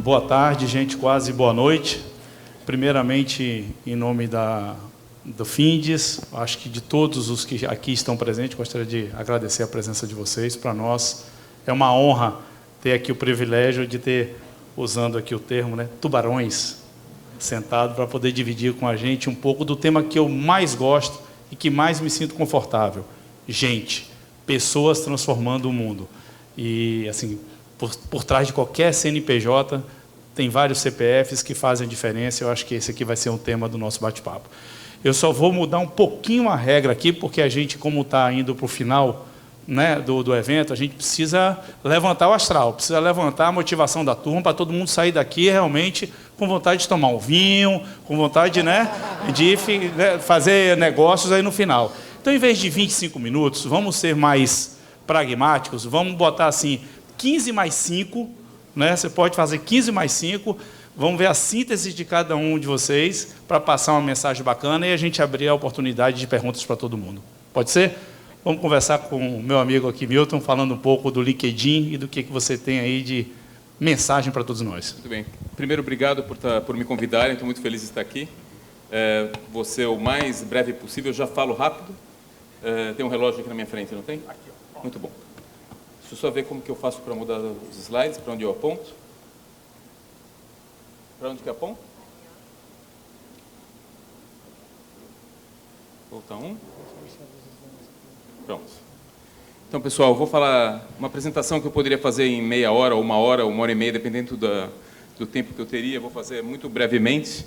Boa tarde, gente, quase boa noite. Primeiramente, em nome do Findes, acho que de todos os que aqui estão presentes, gostaria de agradecer a presença de vocês. Para nós é uma honra ter aqui o privilégio de ter, usando aqui o termo, né, tubarões sentado para poder dividir com a gente um pouco do tema que eu mais gosto e que mais me sinto confortável. Gente, pessoas transformando o mundo. E, assim, por trás de qualquer CNPJ, tem vários CPFs que fazem a diferença. Eu acho que esse aqui vai ser um tema do nosso bate-papo. Eu só vou mudar um pouquinho a regra aqui, porque a gente, como está indo para o final, né, do evento, a gente precisa levantar o astral, precisa levantar a motivação da turma para todo mundo sair daqui realmente com vontade de tomar um vinho, com vontade, né, de fazer negócios aí no final. Então, em vez de 25 minutos, vamos ser mais pragmáticos, vamos botar assim, 15 mais 5, né? Você pode fazer 15 mais 5, vamos ver a síntese de cada um de vocês para passar uma mensagem bacana e a gente abrir a oportunidade de perguntas para todo mundo. Pode ser? Vamos conversar com o meu amigo aqui, Milton, falando um pouco do LinkedIn e do que você tem aí de mensagem para todos nós. Muito bem. Primeiro, obrigado por me convidarem, estou muito feliz de estar aqui. Vou ser o mais breve possível, eu já falo rápido. Tem um relógio aqui na minha frente, não tem? Aqui, ó. Muito bom. Deixa eu só ver como que eu faço para mudar os slides, para onde eu aponto. Para onde que eu aponto? Voltar um. Pronto. Então, pessoal, eu vou falar uma apresentação que eu poderia fazer em meia hora, ou uma hora e meia, dependendo do tempo que eu teria. Eu vou fazer muito brevemente.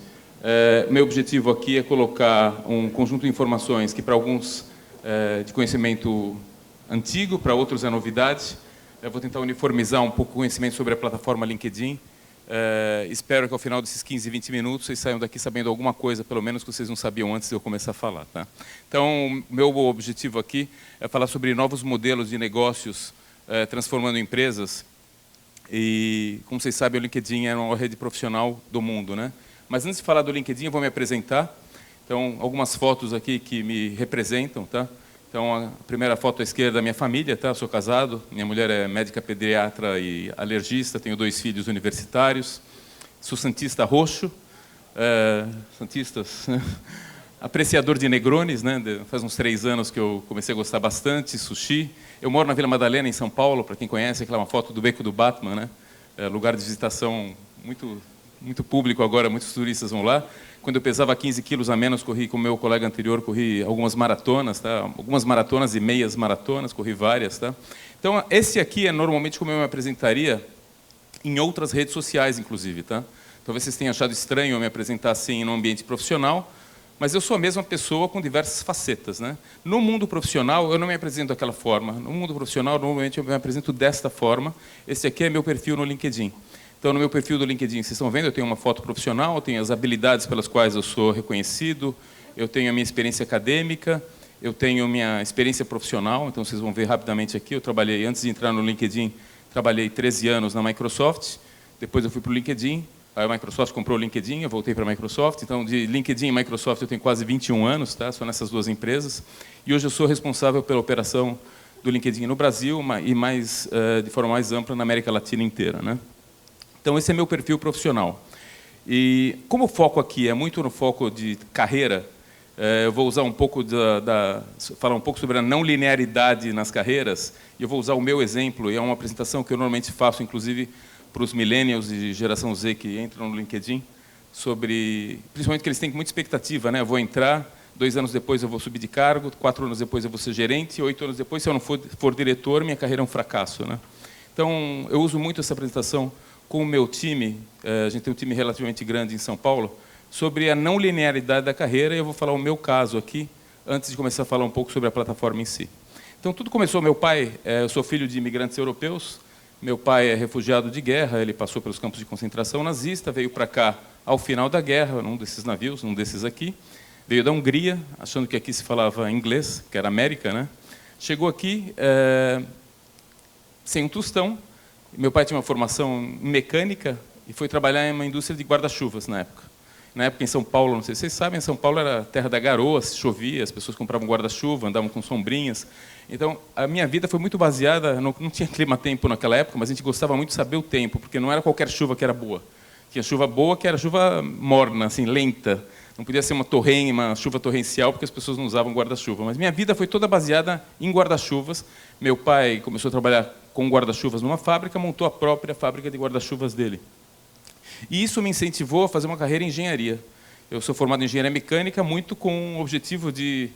Meu objetivo aqui é colocar um conjunto de informações que, para alguns, de conhecimento antigo, para outros é novidade. Eu vou tentar uniformizar um pouco o conhecimento sobre a plataforma LinkedIn. Espero que ao final desses 15, 20 minutos vocês saiam daqui sabendo alguma coisa, pelo menos que vocês não sabiam antes de eu começar a falar. Tá? Então, meu objetivo aqui é falar sobre novos modelos de negócios transformando empresas. E, como vocês sabem, o LinkedIn é uma rede profissional do mundo, né? Mas antes de falar do LinkedIn, eu vou me apresentar. Então, algumas fotos aqui que me representam, tá? Então, a primeira foto à esquerda da minha família, tá? Eu sou casado, minha mulher é médica pediatra e alergista, tenho 2 filhos universitários, sou santista roxo, santistas, né? Apreciador de negrones, né? Faz uns 3 anos que eu comecei a gostar bastante, sushi. Eu moro na Vila Madalena, em São Paulo, para quem conhece, aquela é uma foto do Beco do Batman, né? Lugar de visitação muito público agora, muitos turistas vão lá. Quando eu pesava 15 quilos a menos, corri com o meu colega anterior, corri algumas maratonas, tá? Algumas maratonas e meias maratonas, corri várias. Tá? Então, esse aqui é normalmente como eu me apresentaria em outras redes sociais, inclusive. Tá? Talvez vocês tenham achado estranho eu me apresentar assim no ambiente profissional, mas eu sou a mesma pessoa com diversas facetas. Né? No mundo profissional, eu não me apresento daquela forma. No mundo profissional, normalmente eu me apresento desta forma. Esse aqui é meu perfil no LinkedIn. Então, no meu perfil do LinkedIn, vocês estão vendo, eu tenho uma foto profissional, eu tenho as habilidades pelas quais eu sou reconhecido, eu tenho a minha experiência acadêmica, eu tenho a minha experiência profissional, então vocês vão ver rapidamente aqui, eu trabalhei, antes de entrar no LinkedIn, trabalhei 13 anos na Microsoft, depois eu fui para o LinkedIn, aí a Microsoft comprou o LinkedIn, eu voltei para a Microsoft, então de LinkedIn e Microsoft eu tenho quase 21 anos, tá? Só nessas 2 empresas, e hoje eu sou responsável pela operação do LinkedIn no Brasil e mais, de forma mais ampla na América Latina inteira, né? Então, esse é meu perfil profissional. E como o foco aqui é muito no foco de carreira, eu vou usar um pouco falar um pouco sobre a não linearidade nas carreiras, e eu vou usar o meu exemplo, e é uma apresentação que eu normalmente faço, inclusive, para os millennials e geração Z que entram no LinkedIn, principalmente que eles têm muita expectativa, né? Eu vou entrar, 2 anos depois eu vou subir de cargo, 4 anos depois eu vou ser gerente, 8 anos depois, se eu não for diretor, minha carreira é um fracasso, né? Então, eu uso muito essa apresentação com o meu time, a gente tem um time relativamente grande em São Paulo, sobre a não linearidade da carreira, e eu vou falar o meu caso aqui, antes de começar a falar um pouco sobre a plataforma em si. Então, tudo começou, eu sou filho de imigrantes europeus, meu pai é refugiado de guerra, ele passou pelos campos de concentração nazista, veio para cá ao final da guerra, num desses navios, num desses aqui, veio da Hungria, achando que aqui se falava inglês, que era América, né? Chegou aqui sem um tostão. Meu pai tinha uma formação em mecânica e foi trabalhar em uma indústria de guarda-chuvas na época. Na época, em São Paulo, não sei se vocês sabem, São Paulo era a terra da garoa, chovia, as pessoas compravam guarda-chuva, andavam com sombrinhas. Então, a minha vida foi muito baseada, não tinha clima-tempo naquela época, mas a gente gostava muito de saber o tempo, porque não era qualquer chuva que era boa. Tinha chuva boa, que era chuva morna, assim, lenta. Não podia ser uma chuva torrencial, porque as pessoas não usavam guarda-chuva. Mas minha vida foi toda baseada em guarda-chuvas. Meu pai começou a trabalhar com guarda-chuvas numa fábrica, montou a própria fábrica de guarda-chuvas dele. E isso me incentivou a fazer uma carreira em engenharia. Eu sou formado em engenharia mecânica, muito com o objetivo de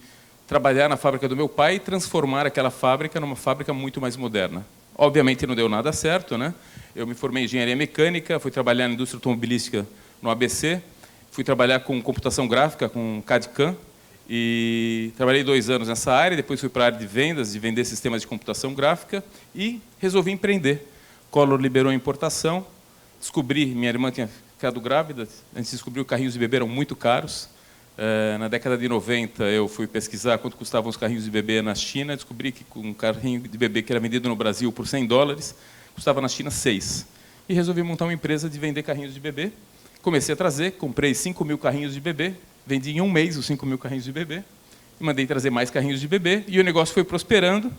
trabalhar na fábrica do meu pai e transformar aquela fábrica numa fábrica muito mais moderna. Obviamente não deu nada certo, né? Eu me formei em engenharia mecânica, fui trabalhar na indústria automobilística no ABC, fui trabalhar com computação gráfica, com CAD/CAM, e trabalhei 2 anos nessa área, depois fui para a área de vendas, de vender sistemas de computação gráfica, e resolvi empreender. Collor liberou a importação, descobri, minha irmã tinha ficado grávida, a gente descobriu que carrinhos de bebê eram muito caros. Na década de 90, eu fui pesquisar quanto custavam os carrinhos de bebê na China, descobri que um carrinho de bebê que era vendido no Brasil por $100, custava na China 6. E resolvi montar uma empresa de vender carrinhos de bebê. Comecei a trazer, comprei 5.000 carrinhos de bebê, vendi em um mês os 5.000 carrinhos de bebê, e mandei trazer mais carrinhos de bebê, e o negócio foi prosperando,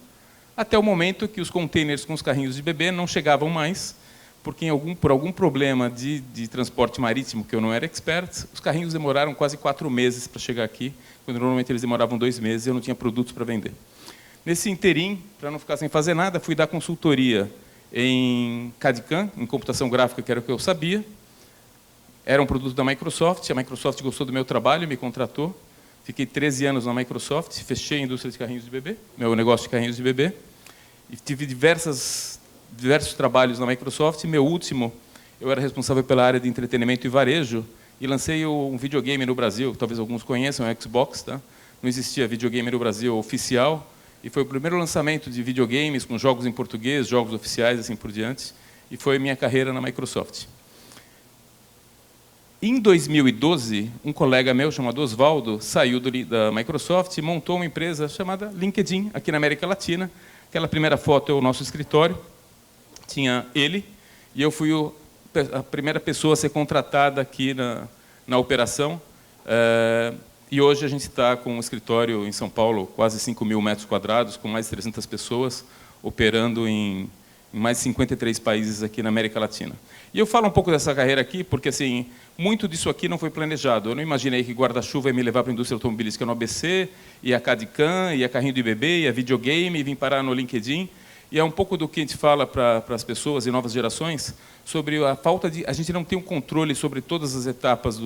até o momento que os containers com os carrinhos de bebê não chegavam mais, porque por algum problema de transporte marítimo, que eu não era expert, os carrinhos demoraram quase 4 meses para chegar aqui, quando normalmente eles demoravam 2 meses e eu não tinha produtos para vender. Nesse interim, para não ficar sem fazer nada, fui dar consultoria em CAD/CAM, em computação gráfica, que era o que eu sabia. Era um produto da Microsoft, a Microsoft gostou do meu trabalho, me contratou. Fiquei 13 anos na Microsoft, fechei a indústria de carrinhos de bebê, meu negócio de carrinhos de bebê, e tive diversos trabalhos na Microsoft. Meu último, eu era responsável pela área de entretenimento e varejo, e lancei um videogame no Brasil, talvez alguns conheçam, o Xbox, tá? Não existia videogame no Brasil oficial, e foi o primeiro lançamento de videogames com jogos em português, jogos oficiais, assim por diante, e foi minha carreira na Microsoft. Em 2012, um colega meu, chamado Osvaldo, saiu da Microsoft e montou uma empresa chamada LinkedIn, aqui na América Latina. Aquela primeira foto é o nosso escritório, tinha ele, e eu fui a primeira pessoa a ser contratada aqui na operação. E hoje a gente está com um escritório em São Paulo, quase 5.000 metros quadrados, com mais de 300 pessoas, operando em mais de 53 países aqui na América Latina. E eu falo um pouco dessa carreira aqui, porque assim, muito disso aqui não foi planejado. Eu não imaginei que guarda-chuva ia me levar para a indústria automobilística no ABC, e a CAD/CAM, e a carrinho de bebê, e a videogame, e vim parar no LinkedIn. E é um pouco do que a gente fala para as pessoas e novas gerações, sobre a falta de... A gente não tem um controle sobre todas as etapas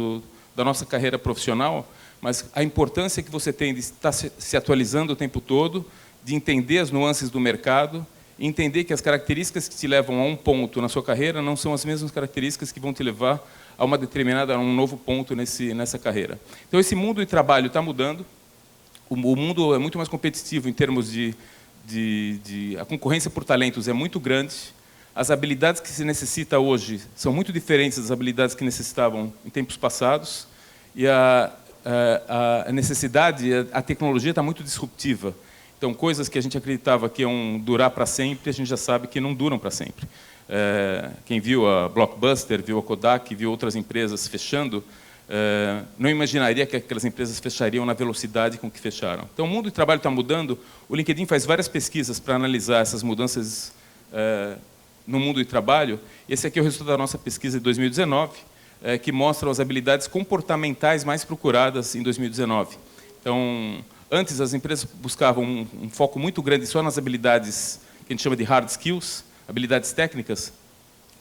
da nossa carreira profissional, mas a importância que você tem de estar se atualizando o tempo todo, de entender as nuances do mercado, e entender que as características que te levam a um ponto na sua carreira não são as mesmas características que vão te levar a um novo ponto nessa carreira. Então, esse mundo de trabalho está mudando, o mundo é muito mais competitivo em termos a concorrência por talentos é muito grande, as habilidades que se necessita hoje são muito diferentes das habilidades que necessitavam em tempos passados, e a necessidade, a tecnologia está muito disruptiva. Então, coisas que a gente acreditava que iam durar para sempre, a gente já sabe que não duram para sempre. Quem viu a Blockbuster, viu a Kodak, viu outras empresas fechando, não imaginaria que aquelas empresas fechariam na velocidade com que fecharam. Então, o mundo do trabalho está mudando. O LinkedIn faz várias pesquisas para analisar essas mudanças no mundo do trabalho. Esse aqui é o resultado da nossa pesquisa de 2019, que mostra as habilidades comportamentais mais procuradas em 2019. Então, antes, as empresas buscavam um foco muito grande só nas habilidades que a gente chama de hard skills, habilidades técnicas,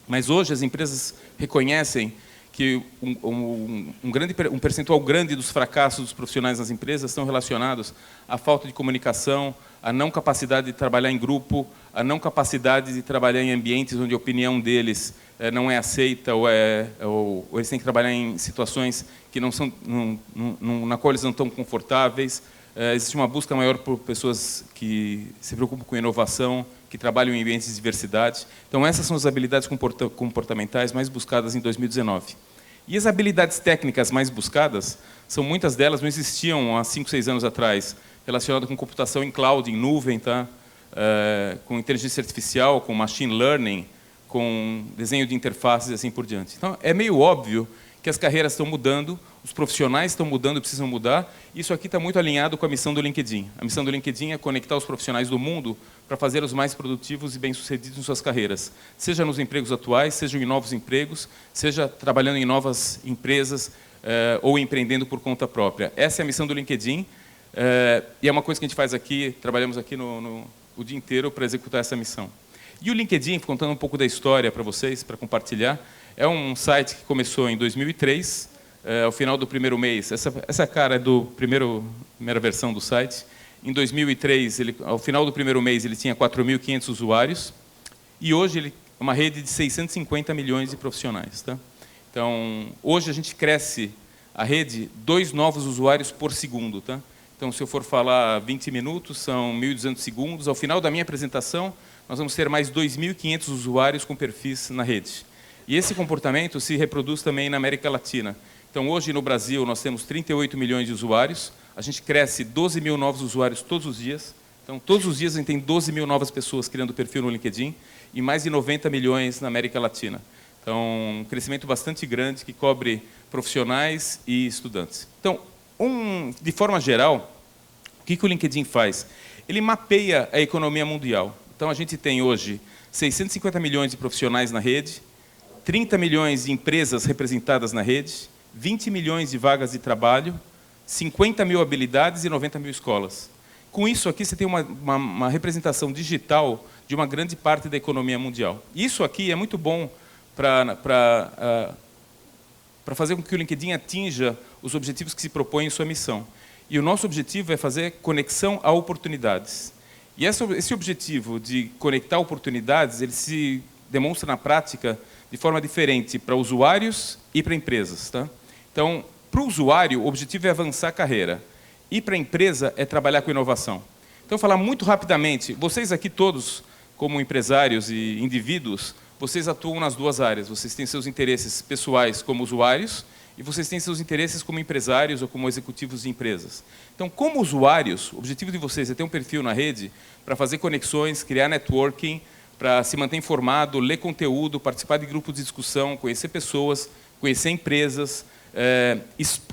mas hoje as empresas reconhecem que um percentual grande dos fracassos dos profissionais nas empresas estão relacionados à falta de comunicação, à não capacidade de trabalhar em grupo, à não capacidade de trabalhar em ambientes onde a opinião deles não é aceita, ou eles têm que trabalhar em situações que na qual eles não estão confortáveis. Existe uma busca maior por pessoas que se preocupam com inovação, que trabalham em ambientes de diversidade. Então, essas são as habilidades comportamentais mais buscadas em 2019. E as habilidades técnicas mais buscadas, muitas delas não existiam há 5, 6 anos atrás, relacionadas com computação em cloud, em nuvem, tá? Com inteligência artificial, com machine learning, com desenho de interfaces e assim por diante. Então, é meio óbvio que as carreiras estão mudando, os profissionais estão mudando, precisam mudar. Isso aqui está muito alinhado com a missão do LinkedIn. A missão do LinkedIn é conectar os profissionais do mundo para fazê-los mais produtivos e bem-sucedidos em suas carreiras, seja nos empregos atuais, seja em novos empregos, seja trabalhando em novas empresas ou empreendendo por conta própria. Essa é a missão do LinkedIn e é uma coisa que a gente faz aqui, trabalhamos aqui o dia inteiro para executar essa missão. E o LinkedIn, contando um pouco da história para vocês, para compartilhar, é um site que começou em 2003, ao final do primeiro mês. Essa cara é do primeira versão do site. Em 2003, ao final do primeiro mês, ele tinha 4.500 usuários. E hoje ele é uma rede de 650 milhões de profissionais. Tá? Então, hoje a gente cresce a rede 2 novos usuários por segundo. Tá? Então, se eu for falar 20 minutos, são 1.200 segundos. Ao final da minha apresentação, nós vamos ter mais 2.500 usuários com perfis na rede. E esse comportamento se reproduz também na América Latina. Então, hoje, no Brasil, nós temos 38 milhões de usuários. A gente cresce 12 mil novos usuários todos os dias. Então, todos os dias a gente tem 12 mil novas pessoas criando perfil no LinkedIn e mais de 90 milhões na América Latina. Então, um crescimento bastante grande que cobre profissionais e estudantes. Então, de forma geral, o que o LinkedIn faz? Ele mapeia a economia mundial. Então, a gente tem hoje 650 milhões de profissionais na rede, 30 milhões de empresas representadas na rede, 20 milhões de vagas de trabalho, 50 mil habilidades e 90 mil escolas. Com isso aqui, você tem uma representação digital de uma grande parte da economia mundial. Isso aqui é muito bom para fazer com que o LinkedIn atinja os objetivos que se propõe em sua missão. E o nosso objetivo é fazer conexão a oportunidades. E esse objetivo de conectar oportunidades, ele se demonstra na prática de forma diferente para usuários e para empresas. Tá? Então, para o usuário, o objetivo é avançar a carreira. E para a empresa é trabalhar com inovação. Então, falar muito rapidamente, vocês aqui todos, como empresários e indivíduos, vocês atuam nas duas áreas. Vocês têm seus interesses pessoais como usuários e vocês têm seus interesses como empresários ou como executivos de empresas. Então, como usuários, o objetivo de vocês é ter um perfil na rede para fazer conexões, criar networking, para se manter informado, ler conteúdo, participar de grupos de discussão, conhecer pessoas, conhecer empresas,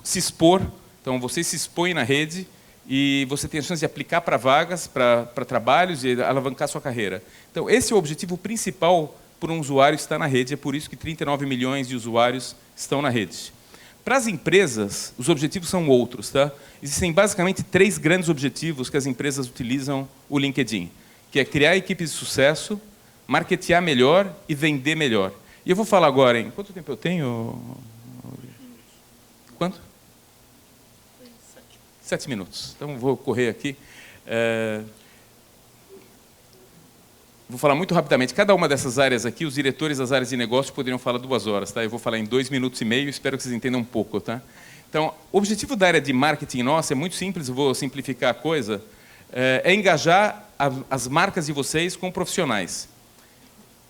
se expor. Então, você se expõe na rede e você tem a chance de aplicar para vagas, para trabalhos e alavancar sua carreira. Então, esse é o objetivo principal por um usuário estar na rede. É por isso que 39 milhões de usuários estão na rede. Para as empresas, os objetivos são outros. Tá? Existem basicamente 3 grandes objetivos que as empresas utilizam o LinkedIn, que é criar equipes de sucesso, marketear melhor e vender melhor. E eu vou falar agora em... Quanto tempo eu tenho? Quanto? 7 minutos. Então, vou correr aqui. Vou falar muito rapidamente. Cada uma dessas áreas aqui, os diretores das áreas de negócio poderiam falar 2 horas. Tá? Eu vou falar em 2 minutos e meio, espero que vocês entendam um pouco. Tá? Então, o objetivo da área de marketing nossa é muito simples, eu vou simplificar a coisa, é engajar as marcas de vocês com profissionais.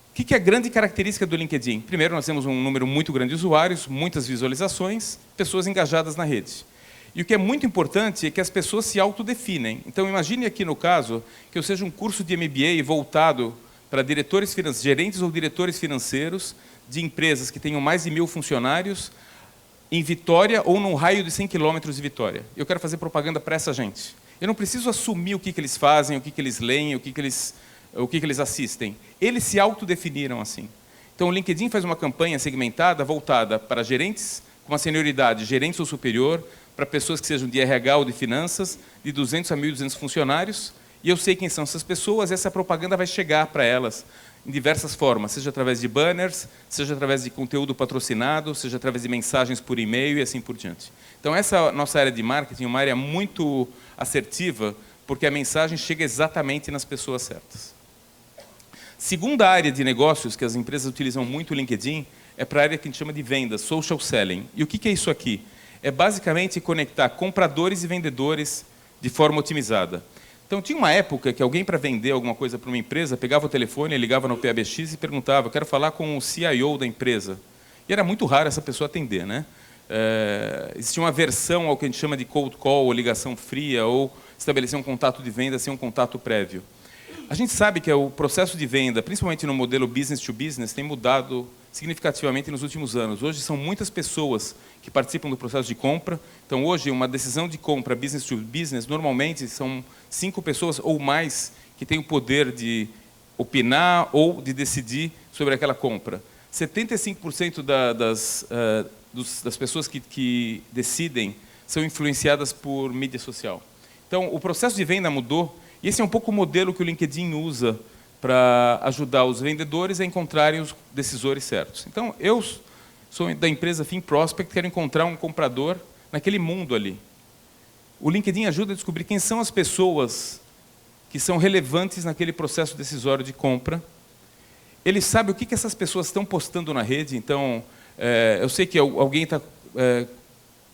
O que é a grande característica do LinkedIn? Primeiro, nós temos um número muito grande de usuários, muitas visualizações, pessoas engajadas na rede. E o que é muito importante é que as pessoas se autodefinem. Então, imagine aqui no caso que eu seja um curso de MBA voltado para diretores financeiros, gerentes ou diretores financeiros de empresas que tenham mais de 1.000 funcionários em Vitória ou num raio de 100 quilômetros de Vitória. Eu quero fazer propaganda para essa gente. Eu não preciso assumir o que eles fazem, o que eles leem, o que eles assistem. Eles se autodefiniram assim. Então, o LinkedIn faz uma campanha segmentada voltada para gerentes com uma senioridade, gerentes ou superior, para pessoas que sejam de RH ou de finanças, de 200 a 1.200 funcionários, e eu sei quem são essas pessoas, e essa propaganda vai chegar para elas em diversas formas, seja através de banners, seja através de conteúdo patrocinado, seja através de mensagens por e-mail e assim por diante. Então, essa nossa área de marketing é uma área muito assertiva, porque a mensagem chega exatamente nas pessoas certas. Segunda área de negócios que as empresas utilizam muito o LinkedIn é para a área que a gente chama de vendas, social selling. E o que é isso aqui? É basicamente conectar compradores e vendedores de forma otimizada. Então, tinha uma época que alguém, para vender alguma coisa para uma empresa, pegava o telefone, ligava no PABX e perguntava: eu quero falar com o CIO da empresa. E era muito raro essa pessoa atender, né? Existia uma versão ao que a gente chama de cold call, ou ligação fria, ou estabelecer um contato de venda sem um contato prévio. A gente sabe que o processo de venda, principalmente no modelo business to business, tem mudado significativamente nos últimos anos. Hoje são muitas pessoas que participam do processo de compra. Então, hoje, uma decisão de compra business to business, normalmente são 5 pessoas ou mais que têm o poder de opinar ou de decidir sobre aquela compra. 75% das pessoas que decidem são influenciadas por mídia social. Então, o processo de venda mudou, e esse é um pouco o modelo que o LinkedIn usa para ajudar os vendedores a encontrarem os decisores certos. Então, eu sou da empresa FinProspect, quero encontrar um comprador naquele mundo ali. O LinkedIn ajuda a descobrir quem são as pessoas que são relevantes naquele processo decisório de compra. Ele sabe o que essas pessoas estão postando na rede. Então, eu sei que alguém está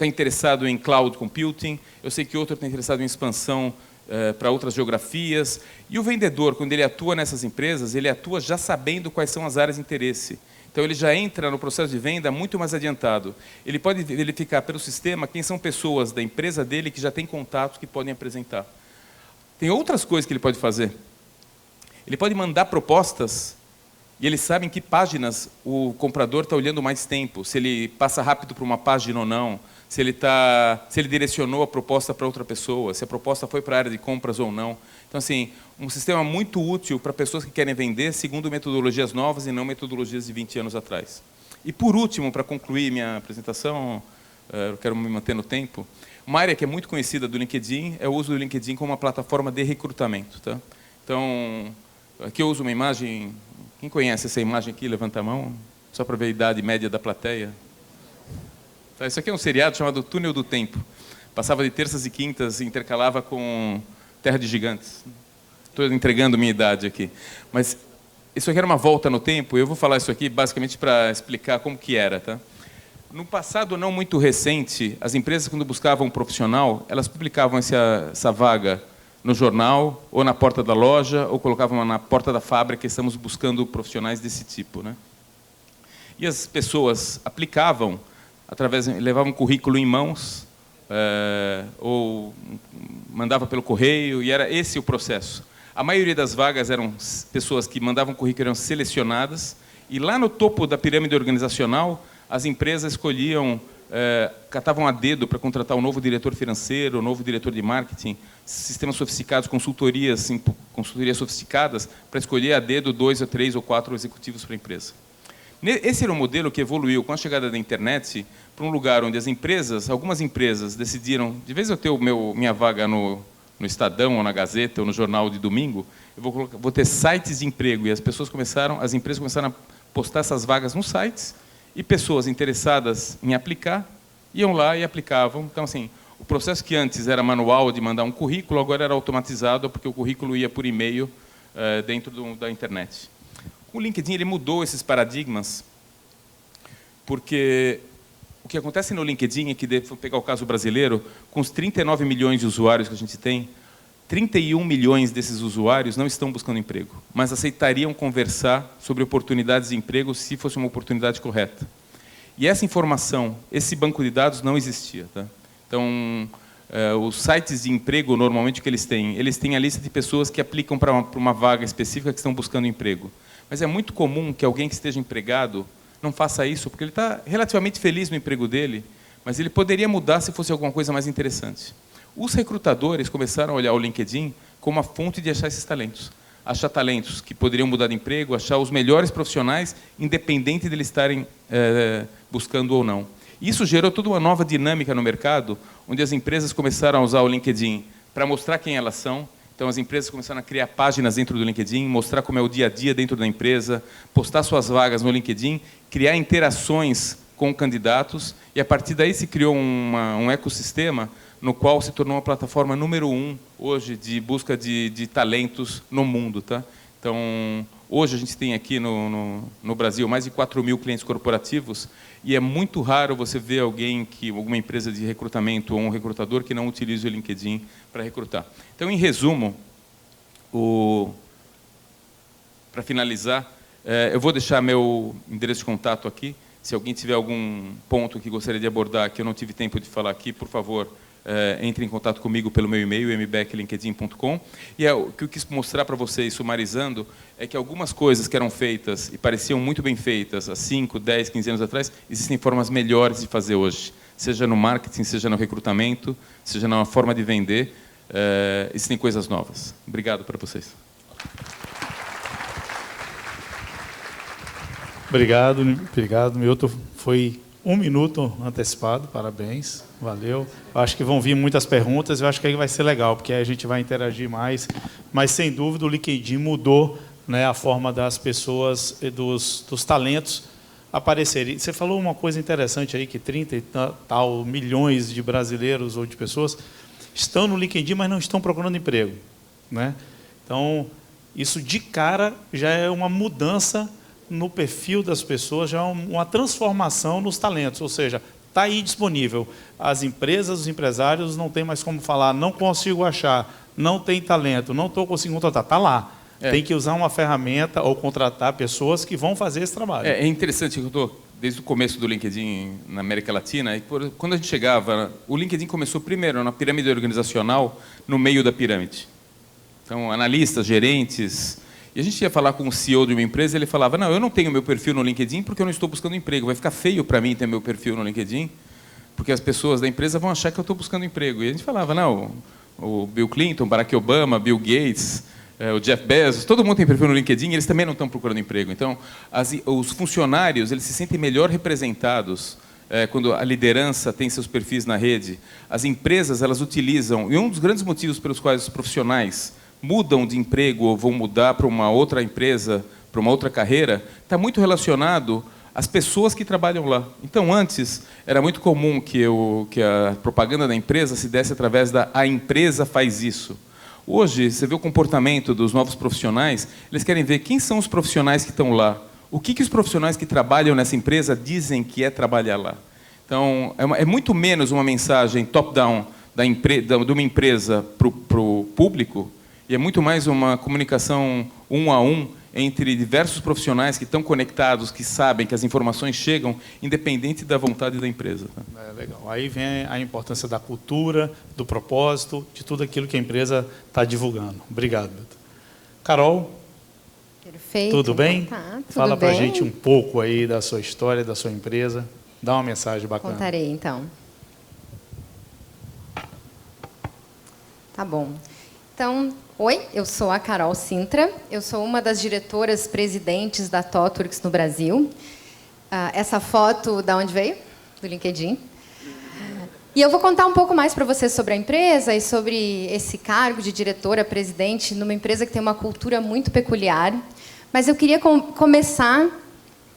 interessado em cloud computing, eu sei que outro está interessado em expansão para outras geografias. E o vendedor, quando ele atua nessas empresas, ele atua já sabendo quais são as áreas de interesse. Então, ele já entra no processo de venda muito mais adiantado. Ele pode verificar pelo sistema quem são pessoas da empresa dele que já têm contatos que podem apresentar. Tem outras coisas que ele pode fazer. Ele pode mandar propostas e ele sabe em que páginas o comprador está olhando mais tempo, se ele passa rápido para uma página ou não, se ele direcionou a proposta para outra pessoa, se a proposta foi para a área de compras ou não. Então, assim, um sistema muito útil para pessoas que querem vender segundo metodologias novas e não metodologias de 20 anos atrás. E, por último, para concluir minha apresentação, eu quero me manter no tempo, uma área que é muito conhecida do LinkedIn é o uso do LinkedIn como uma plataforma de recrutamento. Tá? Então, aqui eu uso uma imagem... Quem conhece essa imagem aqui? Levanta a mão, só para ver a idade média da plateia. Tá, isso aqui é um seriado chamado Túnel do Tempo. Passava de terças e quintas e intercalava com Terra de Gigantes. Estou entregando minha idade aqui. Mas isso aqui era uma volta no tempo, e eu vou falar isso aqui basicamente para explicar como que era. Tá? No passado não muito recente, as empresas, quando buscavam um profissional, elas publicavam essa vaga no jornal, ou na porta da loja, ou colocavam na porta da fábrica, estamos buscando profissionais desse tipo. Né? E as pessoas aplicavam, levavam um currículo em mãos, ou mandava pelo correio, e era esse o processo. A maioria das vagas eram pessoas que mandavam currículo, eram selecionadas, e lá no topo da pirâmide organizacional, as empresas escolhiam, catavam a dedo para contratar um novo diretor financeiro, um novo diretor de marketing, sistemas sofisticados, consultorias sofisticadas, para escolher a dedo 2 ou 3 ou 4 executivos para a empresa. Esse era um modelo que evoluiu com a chegada da internet para um lugar onde algumas empresas decidiram, de vez eu ter minha vaga no Estadão, ou na Gazeta, ou no Jornal de domingo, eu vou ter sites de emprego, e as empresas começaram a postar essas vagas nos sites, e pessoas interessadas em aplicar iam lá e aplicavam. Então, assim, o processo que antes era manual de mandar um currículo, agora era automatizado, porque o currículo ia por e-mail dentro da internet. O LinkedIn ele mudou esses paradigmas, porque o que acontece no LinkedIn é que, vou pegar o caso brasileiro, com os 39 milhões de usuários que a gente tem, 31 milhões desses usuários não estão buscando emprego, mas aceitariam conversar sobre oportunidades de emprego se fosse uma oportunidade correta. E essa informação, esse banco de dados não existia. Tá? Então, os sites de emprego, normalmente, o que eles têm a lista de pessoas que aplicam para uma vaga específica que estão buscando emprego. Mas é muito comum que alguém que esteja empregado não faça isso, porque ele está relativamente feliz no emprego dele, mas ele poderia mudar se fosse alguma coisa mais interessante. Os recrutadores começaram a olhar o LinkedIn como uma fonte de achar esses talentos. Achar talentos que poderiam mudar de emprego, achar os melhores profissionais, independente de eles estarem buscando ou não. Isso gerou toda uma nova dinâmica no mercado, onde as empresas começaram a usar o LinkedIn para mostrar quem elas são. Então, as empresas começaram a criar páginas dentro do LinkedIn, mostrar como é o dia a dia dentro da empresa, postar suas vagas no LinkedIn, criar interações com candidatos, e a partir daí se criou um ecossistema no qual se tornou uma plataforma número 1 hoje de busca de talentos no mundo. Tá? Então, hoje a gente tem aqui no Brasil mais de 4.000 clientes corporativos, e é muito raro você ver alguma empresa de recrutamento ou um recrutador que não utilize o LinkedIn para recrutar. Então, em resumo, para finalizar, eu vou deixar meu endereço de contato aqui. Se alguém tiver algum ponto que gostaria de abordar que eu não tive tempo de falar aqui, por favor, entre em contato comigo pelo meu e-mail, mbeck@linkedin.com. E o que eu quis mostrar para vocês, sumarizando, é que algumas coisas que eram feitas e pareciam muito bem feitas há 5, 10, 15 anos atrás, existem formas melhores de fazer hoje. Seja no marketing, seja no recrutamento, seja na forma de vender, existem coisas novas. Obrigado para vocês. Obrigado, Milton. Foi 1 minuto antecipado, parabéns, valeu. Acho que vão vir muitas perguntas, eu acho que aí vai ser legal, porque aí a gente vai interagir mais. Mas, sem dúvida, o LinkedIn mudou, né, a forma das pessoas, dos talentos aparecerem. Você falou uma coisa interessante aí, que 30 e tal milhões de brasileiros ou de pessoas estão no LinkedIn, mas não estão procurando emprego, né? Então, isso de cara já é uma mudança no perfil das pessoas, já é uma transformação nos talentos, ou seja, está aí disponível. As empresas, os empresários não tem mais como falar, não consigo achar, não tem talento, não estou conseguindo contratar, está lá. Tem que usar uma ferramenta ou contratar pessoas que vão fazer esse trabalho. É interessante que eu estou desde o começo do LinkedIn na América Latina, e quando a gente chegava, o LinkedIn começou primeiro na pirâmide organizacional, no meio da pirâmide. Então, analistas, gerentes. E a gente ia falar com o CEO de uma empresa, ele falava, não, eu não tenho meu perfil no LinkedIn porque eu não estou buscando emprego. Vai ficar feio para mim ter meu perfil no LinkedIn, porque as pessoas da empresa vão achar que eu estou buscando emprego. E a gente falava, não, o Bill Clinton, Barack Obama, Bill Gates, o Jeff Bezos, todo mundo tem perfil no LinkedIn e eles também não estão procurando emprego. Então, os funcionários, eles se sentem melhor representados quando a liderança tem seus perfis na rede. As empresas, elas utilizam, e um dos grandes motivos pelos quais os profissionais mudam de emprego ou vão mudar para uma outra empresa, para uma outra carreira, está muito relacionado às pessoas que trabalham lá. Então, antes, era muito comum que a propaganda da empresa se desse através da "a empresa faz isso". Hoje, você vê o comportamento dos novos profissionais, eles querem ver quem são os profissionais que estão lá. O que os profissionais que trabalham nessa empresa dizem que é trabalhar lá. Então, é muito menos uma mensagem top-down de uma empresa para o público, e é muito mais uma comunicação 1 a 1 entre diversos profissionais que estão conectados, que sabem que as informações chegam, independente da vontade da empresa. Legal. Aí vem a importância da cultura, do propósito, de tudo aquilo que a empresa está divulgando. Obrigado, Milton. Carol? Perfeito. Tudo bem? Tá, tudo Fala para a bem. gente um pouco aí da sua história, da sua empresa. Dá uma mensagem bacana. Contarei, então. Tá bom. Então, oi, eu sou a Carol Sintra, eu sou uma das diretoras presidentes da TOTWORKS no Brasil. Essa foto, da onde veio? Do LinkedIn. E eu vou contar um pouco mais para vocês sobre a empresa e sobre esse cargo de diretora-presidente numa empresa que tem uma cultura muito peculiar. Mas eu queria começar,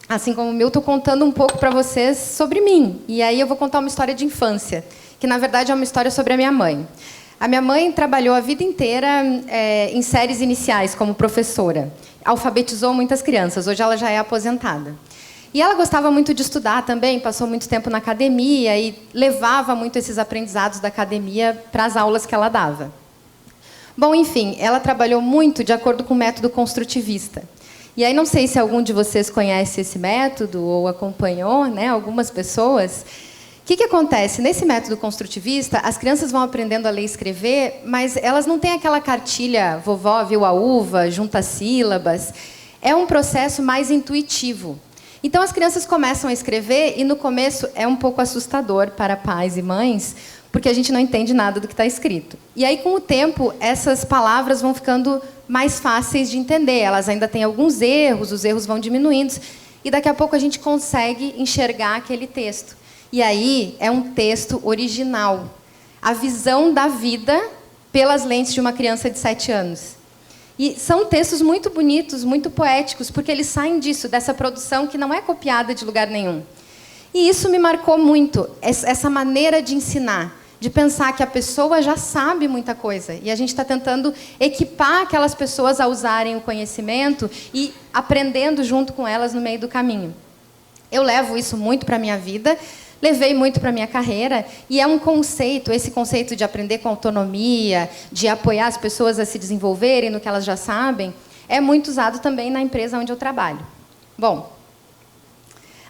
assim como o Milton, contando um pouco para vocês sobre mim. E aí eu vou contar uma história de infância, que na verdade é uma história sobre a minha mãe. A minha mãe trabalhou a vida inteira em séries iniciais como professora. Alfabetizou muitas crianças, hoje ela já é aposentada. E ela gostava muito de estudar também, passou muito tempo na academia e levava muito esses aprendizados da academia para as aulas que ela dava. Bom, enfim, ela trabalhou muito de acordo com o método construtivista. E aí, não sei se algum de vocês conhece esse método ou acompanhou, né, algumas pessoas. O que acontece? Nesse método construtivista, as crianças vão aprendendo a ler e escrever, mas elas não têm aquela cartilha, vovó viu a uva, junta sílabas. É um processo mais intuitivo. Então, as crianças começam a escrever e, no começo, é um pouco assustador para pais e mães, porque a gente não entende nada do que está escrito. E aí, com o tempo, essas palavras vão ficando mais fáceis de entender. Elas ainda têm alguns erros, os erros vão diminuindo, e daqui a pouco a gente consegue enxergar aquele texto. E aí é um texto original. A visão da vida pelas lentes de uma criança de 7 anos. E são textos muito bonitos, muito poéticos, porque eles saem disso, dessa produção que não é copiada de lugar nenhum. E isso me marcou muito, essa maneira de ensinar, de pensar que a pessoa já sabe muita coisa. E a gente está tentando equipar aquelas pessoas a usarem o conhecimento e aprendendo junto com elas no meio do caminho. Eu levo isso muito para a minha vida, levei muito para a minha carreira, e é um conceito, esse conceito de aprender com autonomia, de apoiar as pessoas a se desenvolverem no que elas já sabem, é muito usado também na empresa onde eu trabalho. Bom,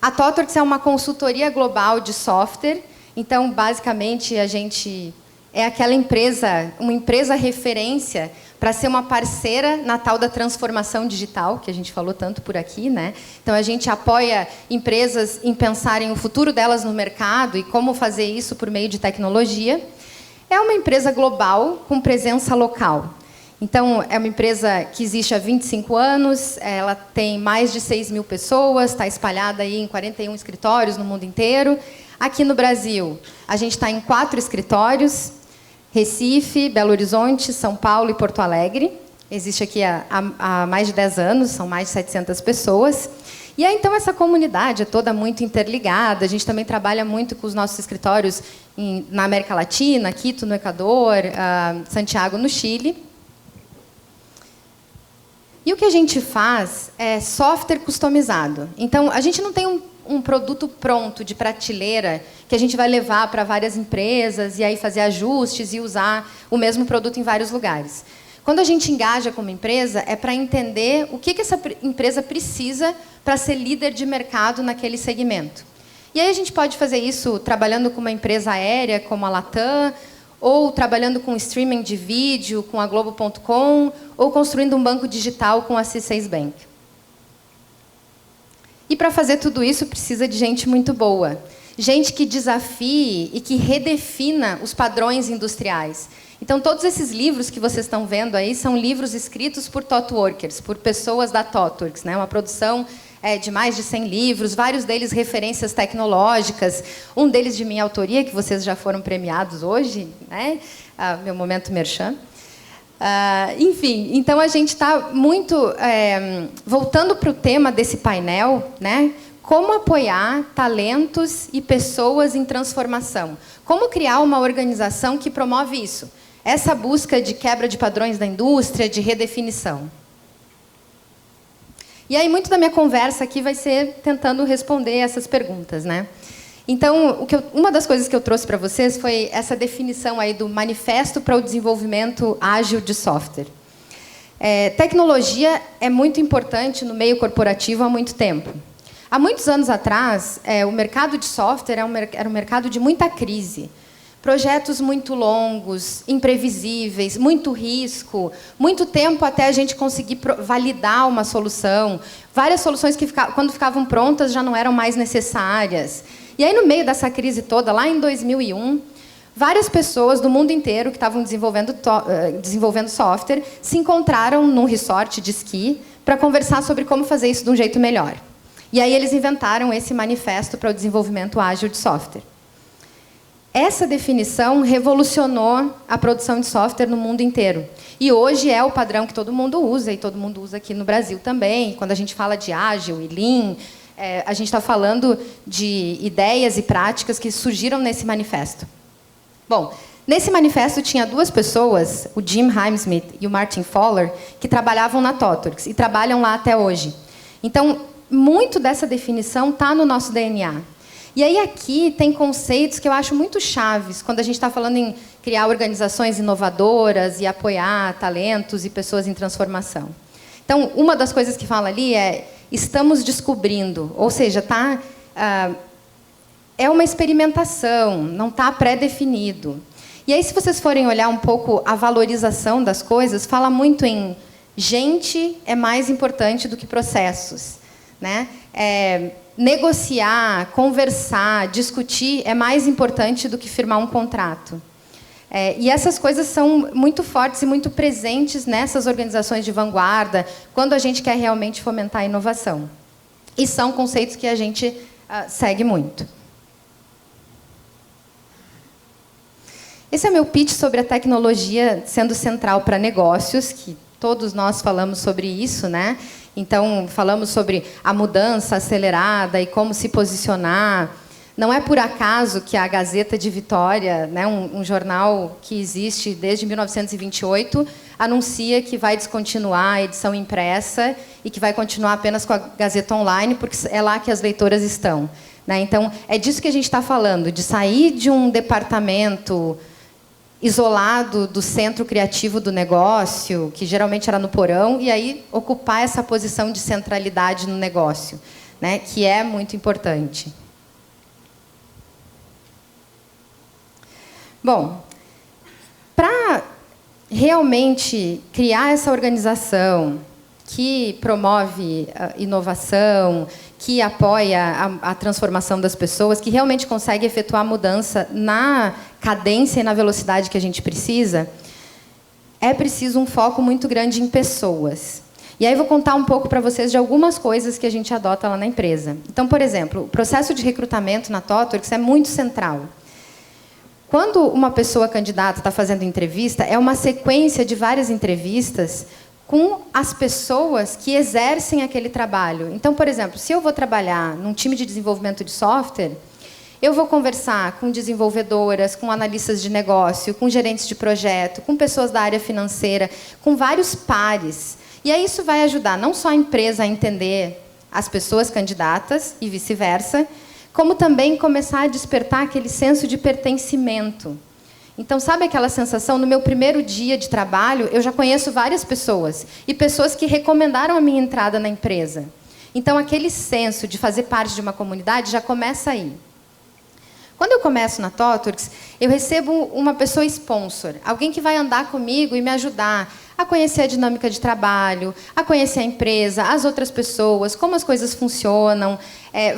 a TOTWORKS é uma consultoria global de software, então, basicamente, a gente é aquela empresa, uma empresa referência para ser uma parceira na tal da transformação digital, que a gente falou tanto por aqui, né? Então, a gente apoia empresas em pensarem o futuro delas no mercado e como fazer isso por meio de tecnologia. É uma empresa global com presença local. Então, é uma empresa que existe há 25 anos, ela tem mais de 6 mil pessoas, está espalhada aí em 41 escritórios no mundo inteiro. Aqui no Brasil, a gente está em 4 escritórios, Recife, Belo Horizonte, São Paulo e Porto Alegre. Existe aqui há mais de 10 anos, são mais de 700 pessoas. E aí, então, essa comunidade é toda muito interligada. A gente também trabalha muito com os nossos escritórios na América Latina, Quito, no Equador, Santiago, no Chile. E o que a gente faz é software customizado. Então, a gente não tem um produto pronto, de prateleira, que a gente vai levar para várias empresas e aí fazer ajustes e usar o mesmo produto em vários lugares. Quando a gente engaja como empresa, é para entender o que essa empresa precisa para ser líder de mercado naquele segmento. E aí a gente pode fazer isso trabalhando com uma empresa aérea, como a Latam, ou trabalhando com streaming de vídeo, com a Globo.com, ou construindo um banco digital com a C6 Bank. E para fazer tudo isso, precisa de gente muito boa. Gente que desafie e que redefina os padrões industriais. Então, todos esses livros que vocês estão vendo aí são livros escritos por ThoughtWorkers, por pessoas da ThoughtWorks, né? Uma produção de mais de 100 livros, vários deles referências tecnológicas, um deles de minha autoria, que vocês já foram premiados hoje, né? Meu momento merchan. Enfim, então a gente está muito voltando para o tema desse painel, né? Como apoiar talentos e pessoas em transformação. Como criar uma organização que promove isso? Essa busca de quebra de padrões da indústria, de redefinição. E aí, muito da minha conversa aqui vai ser tentando responder essas perguntas, né? Então, uma das coisas que eu trouxe para vocês foi essa definição aí do Manifesto para o Desenvolvimento Ágil de Software. Tecnologia é muito importante no meio corporativo há muito tempo. Há muitos anos atrás, o mercado de software era um mercado de muita crise. Projetos muito longos, imprevisíveis, muito risco, muito tempo até a gente conseguir validar uma solução. Várias soluções que, quando ficavam prontas, já não eram mais necessárias. E aí, no meio dessa crise toda, lá em 2001, várias pessoas do mundo inteiro que estavam desenvolvendo software se encontraram num resort de esqui para conversar sobre como fazer isso de um jeito melhor. E aí eles inventaram esse manifesto para o desenvolvimento ágil de software. Essa definição revolucionou a produção de software no mundo inteiro. E hoje é o padrão que todo mundo usa, e todo mundo usa aqui no Brasil também. Quando a gente fala de ágil e lean, a gente está falando de ideias e práticas que surgiram nesse manifesto. Bom, nesse manifesto tinha 2 pessoas, o Jim Heimsmith e o Martin Fowler, que trabalhavam na ThoughtWorks e trabalham lá até hoje. Então, muito dessa definição está no nosso DNA. E aí aqui tem conceitos que eu acho muito chaves quando a gente está falando em criar organizações inovadoras e apoiar talentos e pessoas em transformação. Então, uma das coisas que fala ali é estamos descobrindo, ou seja, é uma experimentação, não está pré-definido. E aí, se vocês forem olhar um pouco a valorização das coisas, fala muito em gente é mais importante do que processos, né? Negociar, conversar, discutir é mais importante do que firmar um contrato. E essas coisas são muito fortes e muito presentes nessas organizações de vanguarda, quando a gente quer realmente fomentar a inovação. E são conceitos que a gente segue muito. Esse é o meu pitch sobre a tecnologia sendo central para negócios, que todos nós falamos sobre isso, né? Então, falamos sobre a mudança acelerada e como se posicionar. Não é por acaso que a Gazeta de Vitória, né, um jornal que existe desde 1928, anuncia que vai descontinuar a edição impressa e que vai continuar apenas com a Gazeta Online, porque é lá que as leitoras estão, né? Então, é disso que a gente está falando, de sair de um departamento isolado do centro criativo do negócio, que geralmente era no porão, e aí ocupar essa posição de centralidade no negócio, né, que é muito importante. Bom, Para realmente criar essa organização que promove a inovação, que apoia a transformação das pessoas, que realmente consegue efetuar a mudança na cadência e na velocidade que a gente precisa, é preciso um foco muito grande em pessoas. E aí vou contar um pouco para vocês de algumas coisas que a gente adota lá na empresa. Então, por exemplo, o processo de recrutamento na TOTWORKS é muito central. Quando uma pessoa candidata está fazendo entrevista, é uma sequência de várias entrevistas com as pessoas que exercem aquele trabalho. Então, por exemplo, se eu vou trabalhar num time de desenvolvimento de software, eu vou conversar com desenvolvedoras, com analistas de negócio, com gerentes de projeto, com pessoas da área financeira, com vários pares. E aí isso vai ajudar não só a empresa a entender as pessoas candidatas e vice-versa, como também começar a despertar aquele senso de pertencimento. Então, sabe aquela sensação, no meu primeiro dia de trabalho, eu já conheço várias pessoas, e pessoas que recomendaram a minha entrada na empresa. Então, aquele senso de fazer parte de uma comunidade já começa aí. Quando eu começo na TOTWORKS, eu recebo uma pessoa sponsor, alguém que vai andar comigo e me ajudar a conhecer a dinâmica de trabalho, a conhecer a empresa, as outras pessoas, como as coisas funcionam,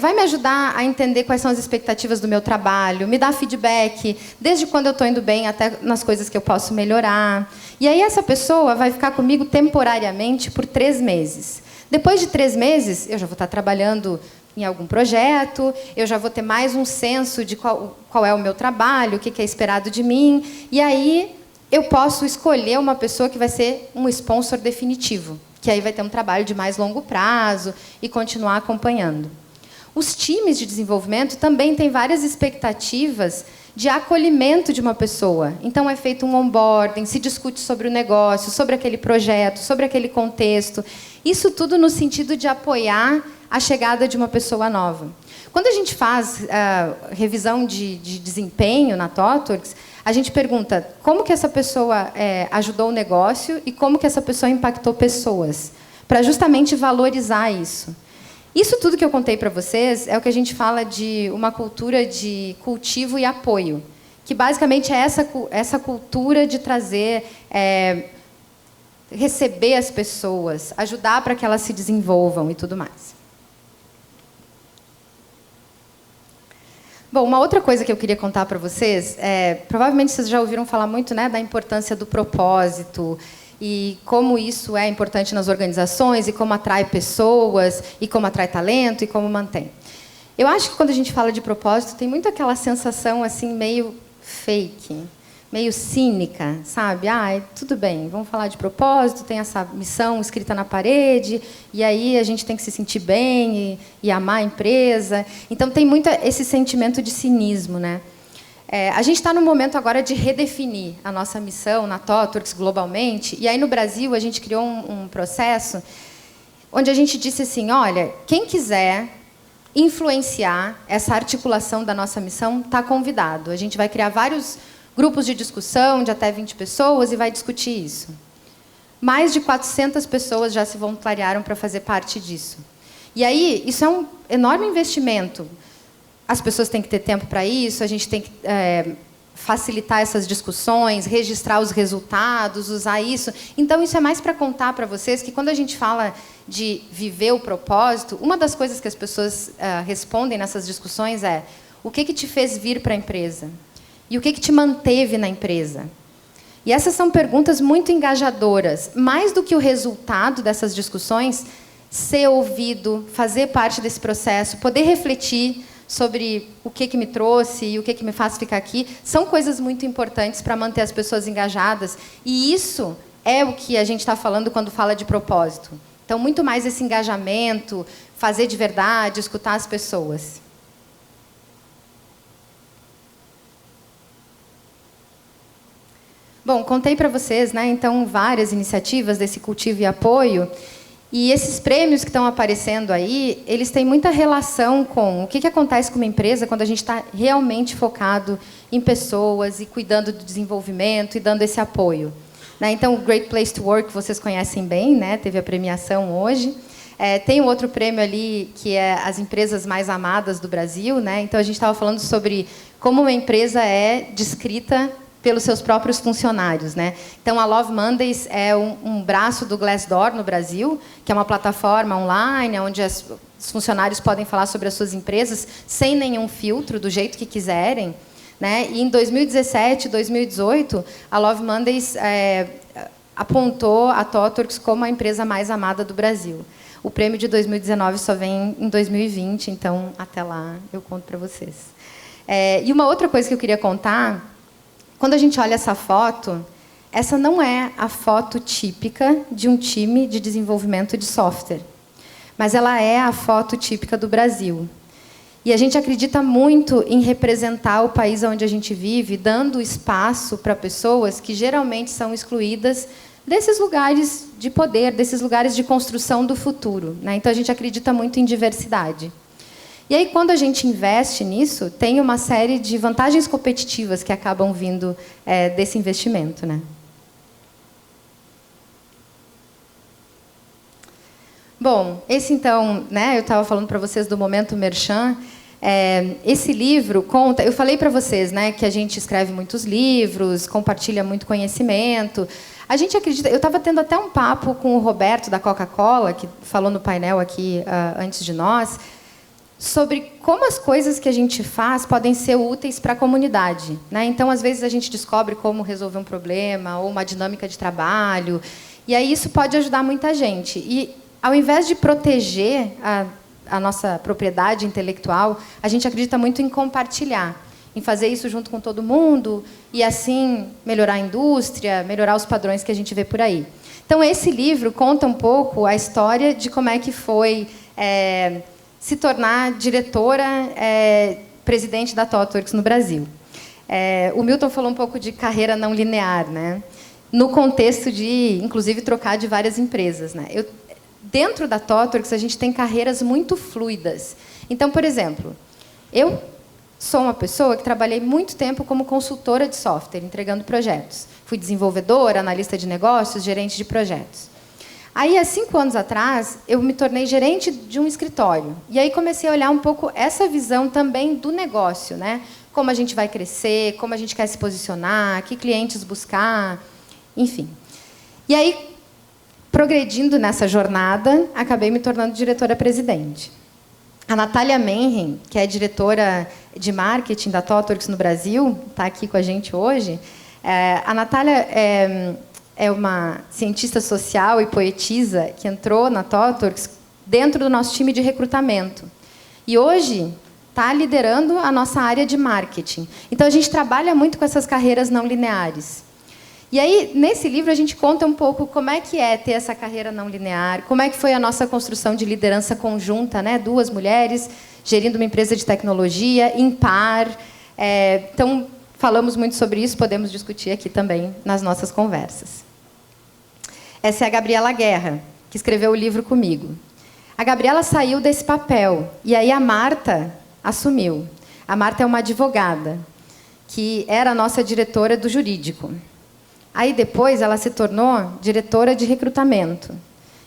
vai me ajudar a entender quais são as expectativas do meu trabalho, me dar feedback, desde quando eu estou indo bem até nas coisas que eu posso melhorar. E aí essa pessoa vai ficar comigo temporariamente por 3 meses. Depois de 3 meses, eu já vou estar trabalhando em algum projeto, eu já vou ter mais um senso de qual é o meu trabalho, o que é esperado de mim, e aí eu posso escolher uma pessoa que vai ser um sponsor definitivo, que aí vai ter um trabalho de mais longo prazo e continuar acompanhando. Os times de desenvolvimento também têm várias expectativas de acolhimento de uma pessoa. Então, é feito um onboarding, se discute sobre o negócio, sobre aquele projeto, sobre aquele contexto. Isso tudo no sentido de apoiar a chegada de uma pessoa nova. Quando a gente faz revisão de desempenho na TOTWORKS, a gente pergunta como que essa pessoa ajudou o negócio e como que essa pessoa impactou pessoas, para justamente valorizar isso. Isso tudo que eu contei para vocês é o que a gente fala de uma cultura de cultivo e apoio, que basicamente é essa cultura de trazer, receber as pessoas, ajudar para que elas se desenvolvam e tudo mais. Bom, uma outra coisa que eu queria contar para vocês, provavelmente vocês já ouviram falar muito, né, da importância do propósito e como isso é importante nas organizações e como atrai pessoas e como atrai talento e como mantém. Eu acho que quando a gente fala de propósito, tem muito aquela sensação assim meio fake, meio cínica, sabe? Tudo bem, vamos falar de propósito, tem essa missão escrita na parede, e aí a gente tem que se sentir bem e amar a empresa. Então, tem muito esse sentimento de cinismo, né? A gente está no momento agora de redefinir a nossa missão na TOTWORKS globalmente, e aí no Brasil a gente criou um processo onde a gente disse assim, olha, quem quiser influenciar essa articulação da nossa missão está convidado. A gente vai criar vários grupos de discussão de até 20 pessoas e vai discutir isso. Mais de 400 pessoas já se voluntariaram para fazer parte disso. E aí, isso é um enorme investimento. As pessoas têm que ter tempo para isso, a gente tem que facilitar essas discussões, registrar os resultados, usar isso. Então, isso é mais para contar para vocês que, quando a gente fala de viver o propósito, uma das coisas que as pessoas respondem nessas discussões é: o que te fez vir para a empresa? E o que te manteve na empresa? E essas são perguntas muito engajadoras. Mais do que o resultado dessas discussões, ser ouvido, fazer parte desse processo, poder refletir sobre o que me trouxe e o que me faz ficar aqui, são coisas muito importantes para manter as pessoas engajadas. E isso é o que a gente está falando quando fala de propósito. Então, muito mais esse engajamento, fazer de verdade, escutar as pessoas. Bom, contei para vocês, né, então, várias iniciativas desse cultivo e apoio, e esses prêmios que estão aparecendo aí, eles têm muita relação com o que acontece com uma empresa quando a gente está realmente focado em pessoas e cuidando do desenvolvimento e dando esse apoio. Né? Então, o Great Place to Work, vocês conhecem bem, né, teve a premiação hoje. Tem um outro prêmio ali, que é as empresas mais amadas do Brasil. Né? Então, a gente estava falando sobre como uma empresa é descrita pelos seus próprios funcionários, né? Então, a Love Mondays é um braço do Glassdoor no Brasil, que é uma plataforma online onde os funcionários podem falar sobre as suas empresas sem nenhum filtro, do jeito que quiserem, né? E em 2017, 2018, a Love Mondays apontou a TOTWORKS como a empresa mais amada do Brasil. O prêmio de 2019 só vem em 2020, então, até lá, eu conto para vocês. E uma outra coisa que eu queria contar, quando a gente olha essa foto, essa não é a foto típica de um time de desenvolvimento de software, mas ela é a foto típica do Brasil. E a gente acredita muito em representar o país onde a gente vive, dando espaço para pessoas que geralmente são excluídas desses lugares de poder, desses lugares de construção do futuro, né? Então, a gente acredita muito em diversidade. E aí, quando a gente investe nisso, tem uma série de vantagens competitivas que acabam vindo desse investimento, né? Bom, esse então, né, eu estava falando para vocês do Momento Merchan. Esse livro conta... Eu falei para vocês, né, que a gente escreve muitos livros, compartilha muito conhecimento. A gente acredita... Eu estava tendo até um papo com o Roberto, da Coca-Cola, que falou no painel aqui antes de nós, sobre como as coisas que a gente faz podem ser úteis para a comunidade, né? Então, às vezes, a gente descobre como resolver um problema ou uma dinâmica de trabalho, e aí isso pode ajudar muita gente. E, ao invés de proteger a nossa propriedade intelectual, a gente acredita muito em compartilhar, em fazer isso junto com todo mundo e, assim, melhorar a indústria, melhorar os padrões que a gente vê por aí. Então, esse livro conta um pouco a história de como é que foi se tornar diretora, presidente da TOTWORKS no Brasil. O Milton falou um pouco de carreira não linear, né? No contexto de, inclusive, trocar de várias empresas, né? Dentro da TOTWORKS, a gente tem carreiras muito fluidas. Então, por exemplo, eu sou uma pessoa que trabalhei muito tempo como consultora de software, entregando projetos. Fui desenvolvedora, analista de negócios, gerente de projetos. Aí, há 5 anos atrás, eu me tornei gerente de um escritório. E aí comecei a olhar um pouco essa visão também do negócio, né? Como a gente vai crescer, como a gente quer se posicionar, que clientes buscar, enfim. E aí, progredindo nessa jornada, acabei me tornando diretora-presidente. A Natália Menren, que é diretora de marketing da TOTWORKS no Brasil, está aqui com a gente hoje. A Natália é uma cientista social e poetisa que entrou na TOTWORKS dentro do nosso time de recrutamento. E hoje está liderando a nossa área de marketing. Então, a gente trabalha muito com essas carreiras não lineares. E aí, nesse livro, a gente conta um pouco como é que é ter essa carreira não linear, como é que foi a nossa construção de liderança conjunta, né? 2 mulheres gerindo uma empresa de tecnologia, em par. Então, falamos muito sobre isso, podemos discutir aqui também nas nossas conversas. Essa é a Gabriela Guerra, que escreveu o livro comigo. A Gabriela saiu desse papel, e aí a Marta assumiu. A Marta é uma advogada, que era a nossa diretora do jurídico. Aí, depois, ela se tornou diretora de recrutamento.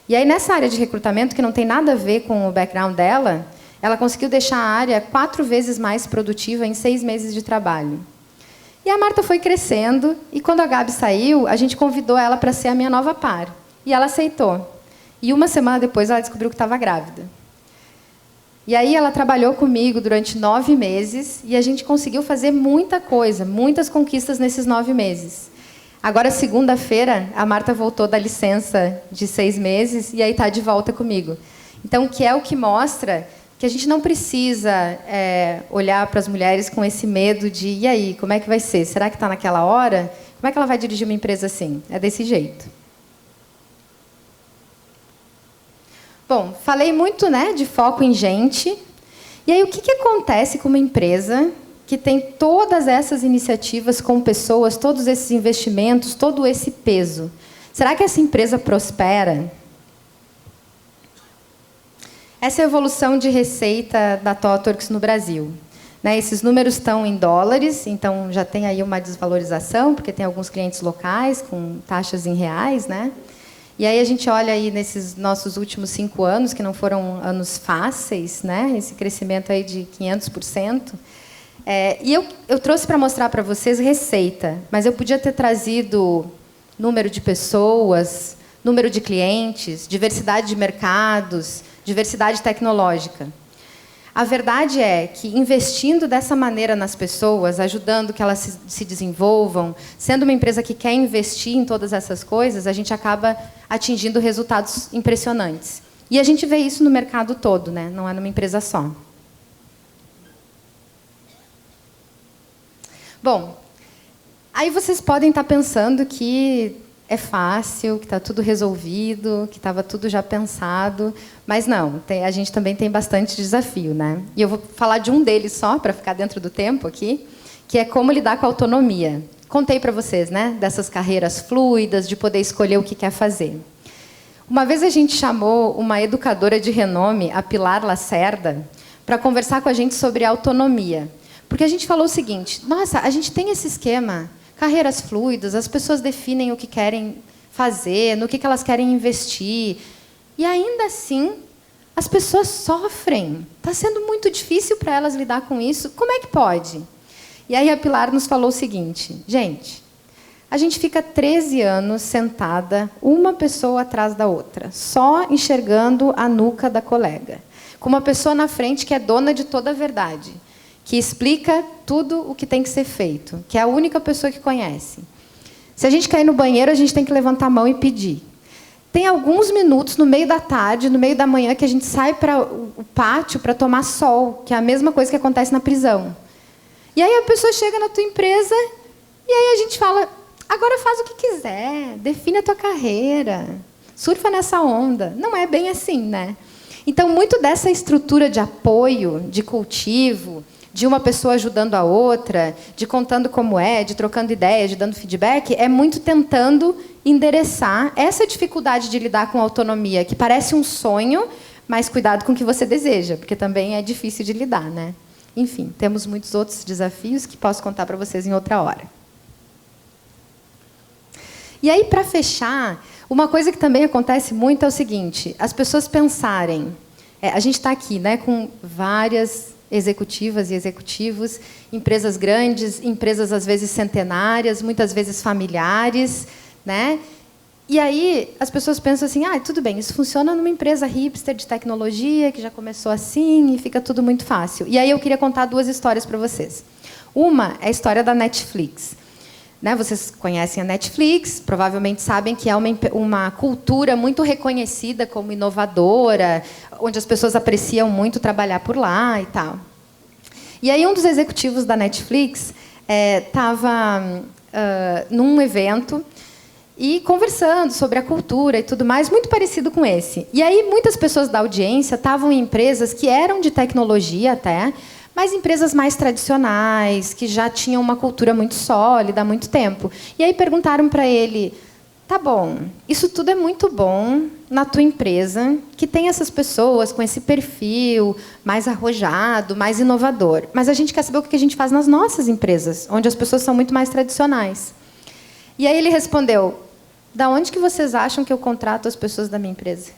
E aí, nessa área de recrutamento, que não tem nada a ver com o background dela, ela conseguiu deixar a área 4 vezes mais produtiva em 6 meses de trabalho. E a Marta foi crescendo, e quando a Gabi saiu, a gente convidou ela para ser a minha nova par. E ela aceitou. E 1 semana depois, ela descobriu que estava grávida. E aí ela trabalhou comigo durante 9 meses, e a gente conseguiu fazer muita coisa, muitas conquistas nesses 9 meses. Agora, segunda-feira, a Marta voltou da licença de 6 meses, e aí está de volta comigo. Então, que é o que mostra que a gente não precisa olhar para as mulheres com esse medo de, e aí, como é que vai ser? Será que está naquela hora? Como é que ela vai dirigir uma empresa assim? É desse jeito. Bom, falei muito, né, de foco em gente. E aí, o que acontece com uma empresa que tem todas essas iniciativas com pessoas, todos esses investimentos, todo esse peso? Será que essa empresa prospera? Essa é a evolução de receita da TOTWORKS no Brasil. Né, esses números estão em dólares, então já tem aí uma desvalorização, porque tem alguns clientes locais com taxas em reais, né? E aí a gente olha aí nesses nossos últimos 5 anos, que não foram anos fáceis, né? Esse crescimento aí de 500%. E eu trouxe para mostrar para vocês receita, mas eu podia ter trazido número de pessoas, número de clientes, diversidade de mercados, diversidade tecnológica. A verdade é que, investindo dessa maneira nas pessoas, ajudando que elas se desenvolvam, sendo uma empresa que quer investir em todas essas coisas, a gente acaba atingindo resultados impressionantes. E a gente vê isso no mercado todo, né? Não é numa empresa só. Bom, aí vocês podem estar pensando que é fácil, que está tudo resolvido, que estava tudo já pensado, mas não, a gente também tem bastante desafio, né? E eu vou falar de um deles só, para ficar dentro do tempo aqui, que é como lidar com a autonomia. Contei para vocês, né, dessas carreiras fluidas, de poder escolher o que quer fazer. Uma vez a gente chamou uma educadora de renome, a Pilar Lacerda, para conversar com a gente sobre autonomia. Porque a gente falou o seguinte, nossa, a gente tem esse esquema, carreiras fluidas, as pessoas definem o que querem fazer, no que elas querem investir. E ainda assim, as pessoas sofrem. Está sendo muito difícil para elas lidar com isso. Como é que pode? E aí a Pilar nos falou o seguinte, gente, a gente fica 13 anos sentada, uma pessoa atrás da outra, só enxergando a nuca da colega, com uma pessoa na frente que é dona de toda a verdade, que explica tudo o que tem que ser feito, que é a única pessoa que conhece. Se a gente quer ir no banheiro, a gente tem que levantar a mão e pedir. Tem alguns minutos, no meio da tarde, no meio da manhã, que a gente sai para o pátio para tomar sol, que é a mesma coisa que acontece na prisão. E aí a pessoa chega na tua empresa e aí a gente fala, agora faz o que quiser, define a tua carreira, surfa nessa onda. Não é bem assim, né? Então, muito dessa estrutura de apoio, de cultivo, de uma pessoa ajudando a outra, de contando como é, de trocando ideias, de dando feedback, é muito tentando endereçar essa dificuldade de lidar com a autonomia, que parece um sonho, mas cuidado com o que você deseja, porque também é difícil de lidar, né? Enfim, temos muitos outros desafios que posso contar para vocês em outra hora. E aí, para fechar, uma coisa que também acontece muito é o seguinte, as pessoas pensarem, a gente está aqui, né, com várias executivas e executivos, empresas grandes, empresas às vezes centenárias, muitas vezes familiares, né? E aí as pessoas pensam assim, tudo bem, isso funciona numa empresa hipster de tecnologia, que já começou assim, e fica tudo muito fácil. E aí eu queria contar duas histórias para vocês. Uma é a história da Netflix. Né, vocês conhecem a Netflix, provavelmente sabem que é uma cultura muito reconhecida como inovadora, onde as pessoas apreciam muito trabalhar por lá e tal. E aí um dos executivos da Netflix estava num evento e conversando sobre a cultura e tudo mais, muito parecido com esse. E aí muitas pessoas da audiência estavam em empresas que eram de tecnologia até, mas empresas mais tradicionais, que já tinham uma cultura muito sólida há muito tempo. E aí perguntaram para ele, tá bom, isso tudo é muito bom na tua empresa, que tem essas pessoas com esse perfil mais arrojado, mais inovador, mas a gente quer saber o que a gente faz nas nossas empresas, onde as pessoas são muito mais tradicionais. E aí ele respondeu, da onde que vocês acham que eu contrato as pessoas da minha empresa?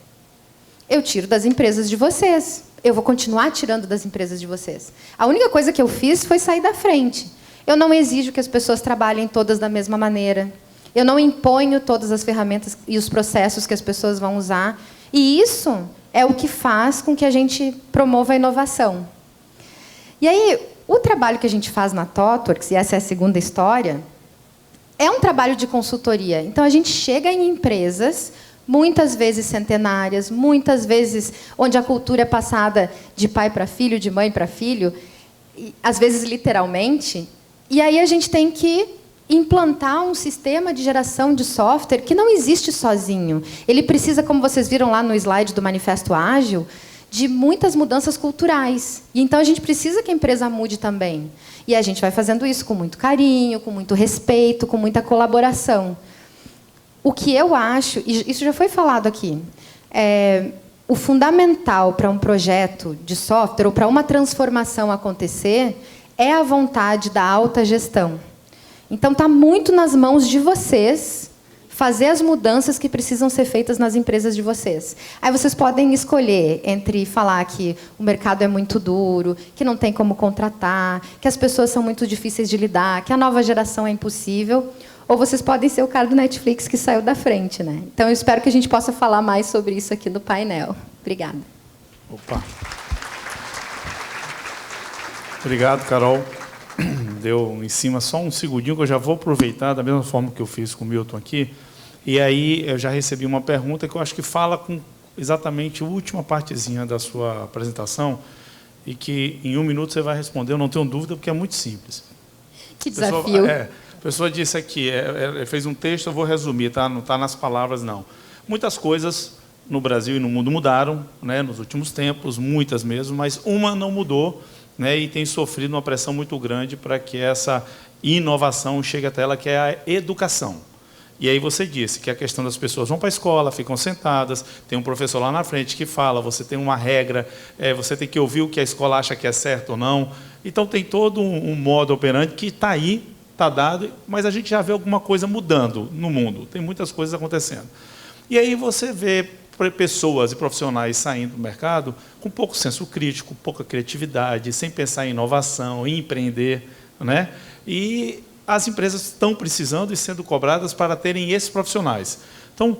Eu tiro das empresas de vocês. Eu vou continuar tirando das empresas de vocês. A única coisa que eu fiz foi sair da frente. Eu não exijo que as pessoas trabalhem todas da mesma maneira. Eu não imponho todas as ferramentas e os processos que as pessoas vão usar. E isso é o que faz com que a gente promova a inovação. E aí, o trabalho que a gente faz na TOTWORKS, e essa é a segunda história, é um trabalho de consultoria. Então, a gente chega em empresas, muitas vezes centenárias, muitas vezes onde a cultura é passada de pai para filho, de mãe para filho, e, às vezes literalmente, e aí a gente tem que implantar um sistema de geração de software que não existe sozinho. Ele precisa, como vocês viram lá no slide do Manifesto Ágil, de muitas mudanças culturais. E então a gente precisa que a empresa mude também. E a gente vai fazendo isso com muito carinho, com muito respeito, com muita colaboração. O que eu acho, e isso já foi falado aqui, o fundamental para um projeto de software ou para uma transformação acontecer é a vontade da alta gestão. Então, está muito nas mãos de vocês fazer as mudanças que precisam ser feitas nas empresas de vocês. Aí vocês podem escolher entre falar que o mercado é muito duro, que não tem como contratar, que as pessoas são muito difíceis de lidar, que a nova geração é impossível, ou vocês podem ser o cara do Netflix que saiu da frente, né? Então, eu espero que a gente possa falar mais sobre isso aqui no painel. Obrigada. Opa. Obrigado, Carol. Deu em cima só um segundinho, que eu já vou aproveitar, da mesma forma que eu fiz com o Milton aqui. E aí eu já recebi uma pergunta que eu acho que fala com exatamente a última partezinha da sua apresentação, e que em 1 minuto você vai responder, eu não tenho dúvida, porque é muito simples. Que desafio. A pessoa disse aqui, fez um texto, eu vou resumir, tá? Não está nas palavras, não. Muitas coisas no Brasil e no mundo mudaram, né, nos últimos tempos, muitas mesmo, mas uma não mudou, né, e tem sofrido uma pressão muito grande para que essa inovação chegue até ela, que é a educação. E aí você disse que a questão das pessoas vão para a escola, ficam sentadas, tem um professor lá na frente que fala, você tem uma regra, você tem que ouvir o que a escola acha que é certo ou não. Então, tem todo um modo operante que está aí, está dado, mas a gente já vê alguma coisa mudando no mundo. Tem muitas coisas acontecendo. E aí você vê pessoas e profissionais saindo do mercado com pouco senso crítico, pouca criatividade, sem pensar em inovação, em empreender, né? E as empresas estão precisando e sendo cobradas para terem esses profissionais. Então,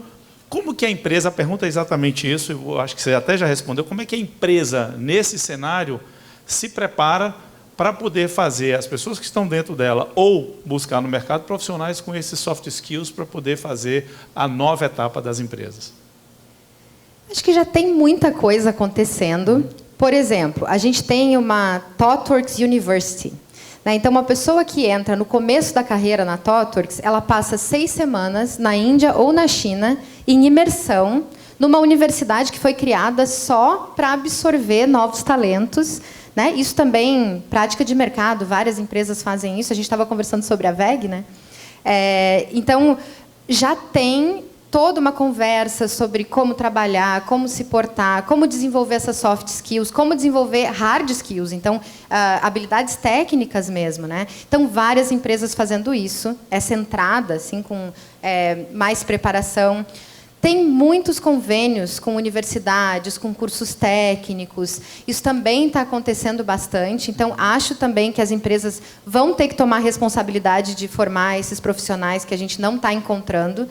como que a empresa, a pergunta é exatamente isso, eu acho que você até já respondeu, como é que a empresa, nesse cenário, se prepara para poder fazer as pessoas que estão dentro dela ou buscar no mercado profissionais com esses soft skills para poder fazer a nova etapa das empresas? Acho que já tem muita coisa acontecendo. Por exemplo, a gente tem uma ThoughtWorks University. Então, uma pessoa que entra no começo da carreira na ThoughtWorks, ela passa 6 semanas na Índia ou na China, em imersão, numa universidade que foi criada só para absorver novos talentos. Isso também, prática de mercado, várias empresas fazem isso. A gente estava conversando sobre a VEG. Então, já tem toda uma conversa sobre como trabalhar, como se portar, como desenvolver essas soft skills, como desenvolver hard skills, então, habilidades técnicas mesmo. Então, várias empresas fazendo isso, essa entrada assim, com mais preparação. Tem muitos convênios com universidades, com cursos técnicos. Isso também está acontecendo bastante. Então, acho também que as empresas vão ter que tomar responsabilidade de formar esses profissionais que a gente não está encontrando,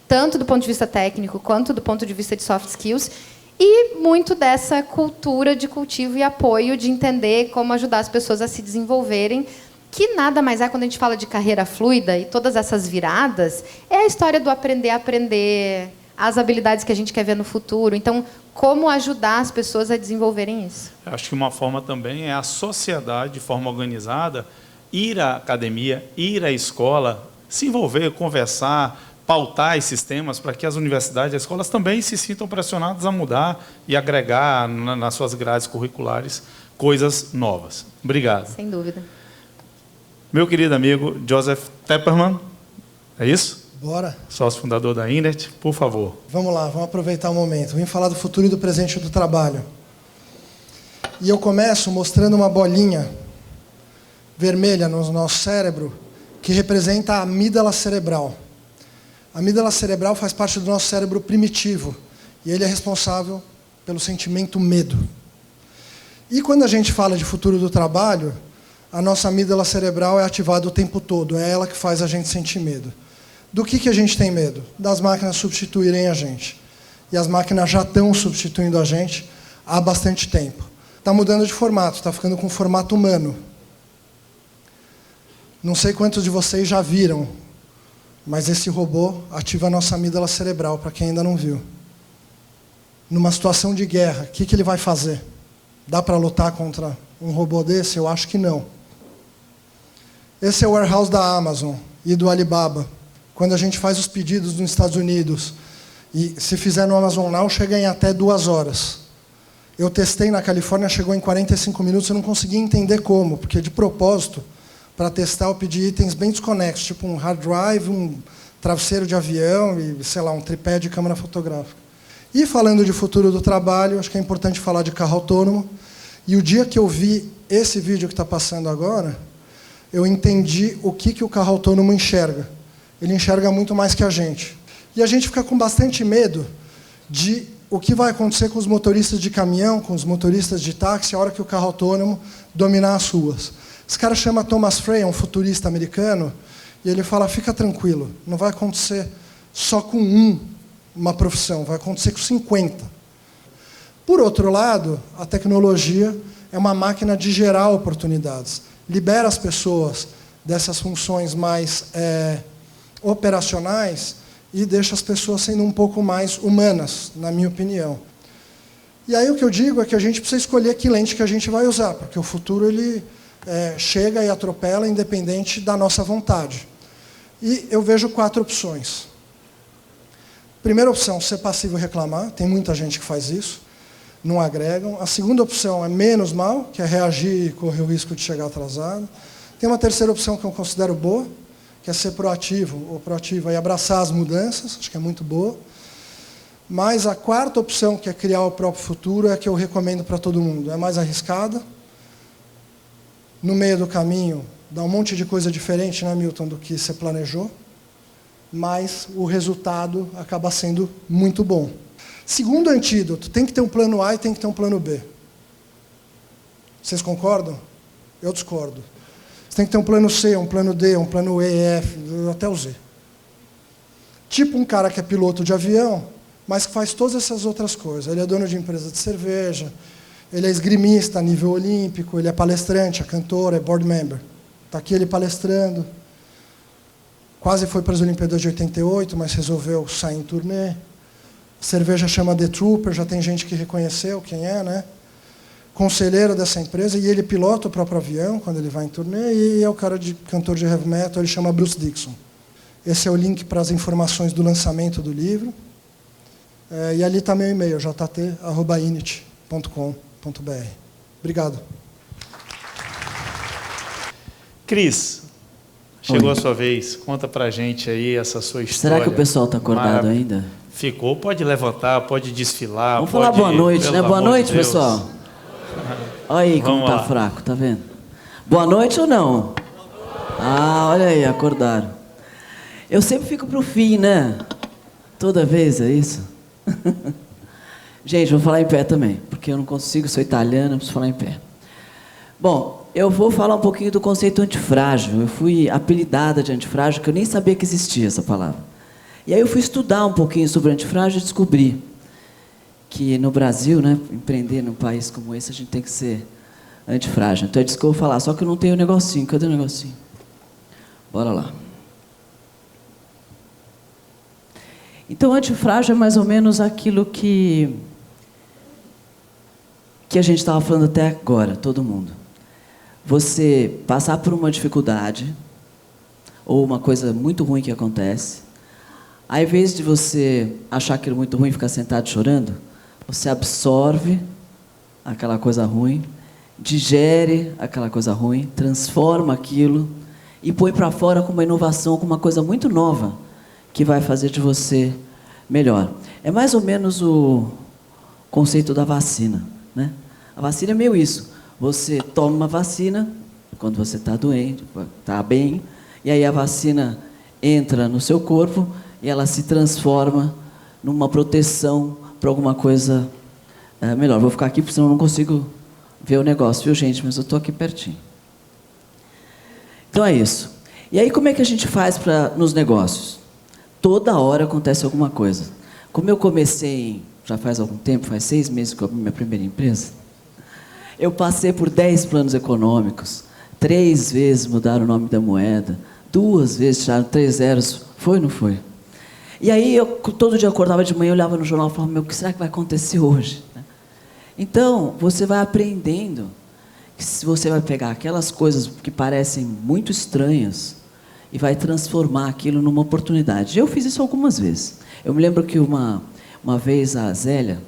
tanto do ponto de vista técnico, quanto do ponto de vista de soft skills, e muito dessa cultura de cultivo e apoio, de entender como ajudar as pessoas a se desenvolverem, que nada mais é, quando a gente fala de carreira fluida e todas essas viradas, é a história do aprender a aprender, as habilidades que a gente quer ver no futuro. Então, como ajudar as pessoas a desenvolverem isso? Acho que uma forma também é a sociedade, de forma organizada, ir à academia, ir à escola, se envolver, conversar, pautar esses temas para que as universidades e as escolas também se sintam pressionadas a mudar e agregar nas suas grades curriculares coisas novas. Obrigado. Sem dúvida. Meu querido amigo Joseph Tepperman, é isso? Bora. Sócio fundador da Inert, por favor. Vamos lá, vamos aproveitar o momento. Vim falar do futuro e do presente do trabalho. E eu começo mostrando uma bolinha vermelha no nosso cérebro que representa a amígdala cerebral. A amígdala cerebral faz parte do nosso cérebro primitivo e ele é responsável pelo sentimento medo. E quando a gente fala de futuro do trabalho, a nossa amígdala cerebral é ativada o tempo todo, é ela que faz a gente sentir medo. Do que a gente tem medo? Das máquinas substituírem a gente. E as máquinas já estão substituindo a gente há bastante tempo. Está mudando de formato, está ficando com formato humano. Não sei quantos de vocês já viram, mas esse robô ativa a nossa amígdala cerebral, para quem ainda não viu. Numa situação de guerra, o que ele vai fazer? Dá para lutar contra um robô desse? Eu acho que não. Esse é o warehouse da Amazon e do Alibaba. Quando a gente faz os pedidos nos Estados Unidos, e se fizer no Amazon Now, chega em até 2 horas. Eu testei na Califórnia, chegou em 45 minutos, eu não consegui entender como, porque de propósito, para testar, eu pedi itens bem desconexos, tipo um hard drive, um travesseiro de avião e, sei lá, um tripé de câmera fotográfica. E falando de futuro do trabalho, acho que é importante falar de carro autônomo. E o dia que eu vi esse vídeo que está passando agora, eu entendi o que o carro autônomo enxerga. Ele enxerga muito mais que a gente. E a gente fica com bastante medo de o que vai acontecer com os motoristas de caminhão, com os motoristas de táxi, a hora que o carro autônomo dominar as ruas. Esse cara chama Thomas Frey, é um futurista americano, e ele fala, fica tranquilo, não vai acontecer só com uma profissão, vai acontecer com 50. Por outro lado, a tecnologia é uma máquina de gerar oportunidades. Libera as pessoas dessas funções mais operacionais e deixa as pessoas sendo um pouco mais humanas, na minha opinião. E aí o que eu digo é que a gente precisa escolher que lente que a gente vai usar, porque o futuro ele chega e atropela independente da nossa vontade. E eu vejo 4 opções. Primeira opção, ser passivo e reclamar. Tem muita gente que faz isso, não agregam. A segunda opção é menos mal, que é reagir e correr o risco de chegar atrasado. Tem uma terceira opção que eu considero boa, que é ser proativo ou proativa e abraçar as mudanças, acho que é muito boa. Mas a quarta opção, que é criar o próprio futuro, é a que eu recomendo para todo mundo. É mais arriscada. No meio do caminho, dá um monte de coisa diferente, né, Milton, do que você planejou, mas o resultado acaba sendo muito bom. Segundo antídoto, tem que ter um plano A e tem que ter um plano B. Vocês concordam? Eu discordo. Você tem que ter um plano C, um plano D, um plano E, F, até o Z. Tipo um cara que é piloto de avião, mas que faz todas essas outras coisas. Ele é dono de empresa de cerveja, ele é esgrimista a nível olímpico, ele é palestrante, é cantor, é board member. Está aqui ele palestrando. Quase foi para as Olimpíadas de 88, mas resolveu sair em turnê. A cerveja chama The Trooper, já tem gente que reconheceu quem é, né? Conselheiro dessa empresa, e ele pilota o próprio avião quando ele vai em turnê, e é o cara de cantor de heavy metal, ele chama Bruce Dickinson. Esse é o link para as informações do lançamento do livro. E ali está meu e-mail, jt@init.com.br. Obrigado. Cris, chegou a sua vez. Conta pra gente aí essa sua história. Será que o pessoal está acordado ainda? Ficou, pode levantar, pode desfilar. Vamos falar boa noite, né? Boa noite, pessoal. Olha aí como tá fraco, tá vendo? Boa noite ou não? Ah, olha aí, acordaram. Eu sempre fico pro fim, né? Toda vez, é isso? Gente, vou falar em pé também, porque eu não consigo, sou italiana, preciso falar em pé. Bom, eu vou falar um pouquinho do conceito antifrágil. Eu fui apelidada de antifrágil, que eu nem sabia que existia essa palavra. E aí eu fui estudar um pouquinho sobre antifrágil e descobri que no Brasil, né, empreender num país como esse, a gente tem que ser antifrágil. Então é disso que eu vou falar, só que eu não tenho o negocinho. Cadê o negocinho? Bora lá. Então, antifrágil é mais ou menos aquilo que a gente estava falando até agora, todo mundo. Você passar por uma dificuldade ou uma coisa muito ruim que acontece, ao invés de você achar aquilo muito ruim e ficar sentado chorando, você absorve aquela coisa ruim, digere aquela coisa ruim, transforma aquilo e põe para fora com uma inovação, com uma coisa muito nova que vai fazer de você melhor. É mais ou menos o conceito da vacina, né? A vacina é meio isso. Você toma uma vacina quando você está doente, está bem, e aí a vacina entra no seu corpo e ela se transforma numa proteção para alguma coisa melhor. Vou ficar aqui porque senão eu não consigo ver o negócio, viu, gente? Mas eu estou aqui pertinho. Então é isso. E aí como é que a gente faz nos negócios? Toda hora acontece alguma coisa. Como eu comecei, já faz algum tempo, faz 6 meses que eu abri minha primeira empresa, eu passei por 10 planos econômicos, 3 vezes mudaram o nome da moeda, 2 vezes tiraram 3 zeros, foi ou não foi? E aí, eu todo dia acordava de manhã, olhava no jornal e falava, o que será que vai acontecer hoje? Então, você vai aprendendo que você vai pegar aquelas coisas que parecem muito estranhas e vai transformar aquilo numa oportunidade. Eu fiz isso algumas vezes. Eu me lembro que uma vez a Zélia,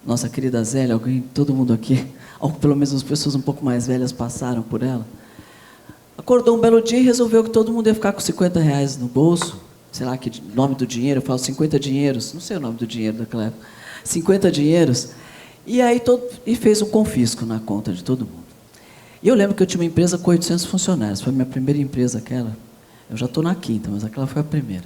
nossa querida Zélia, todo mundo aqui, ou pelo menos as pessoas um pouco mais velhas passaram por ela, acordou um belo dia e resolveu que todo mundo ia ficar com 50 reais no bolso, sei lá que nome do dinheiro, eu falo 50 dinheiros, não sei o nome do dinheiro daquela época, 50 dinheiros, e aí fez um confisco na conta de todo mundo. E eu lembro que eu tinha uma empresa com 800 funcionários, foi a minha primeira empresa aquela, eu já estou na 5ª, mas aquela foi a primeira.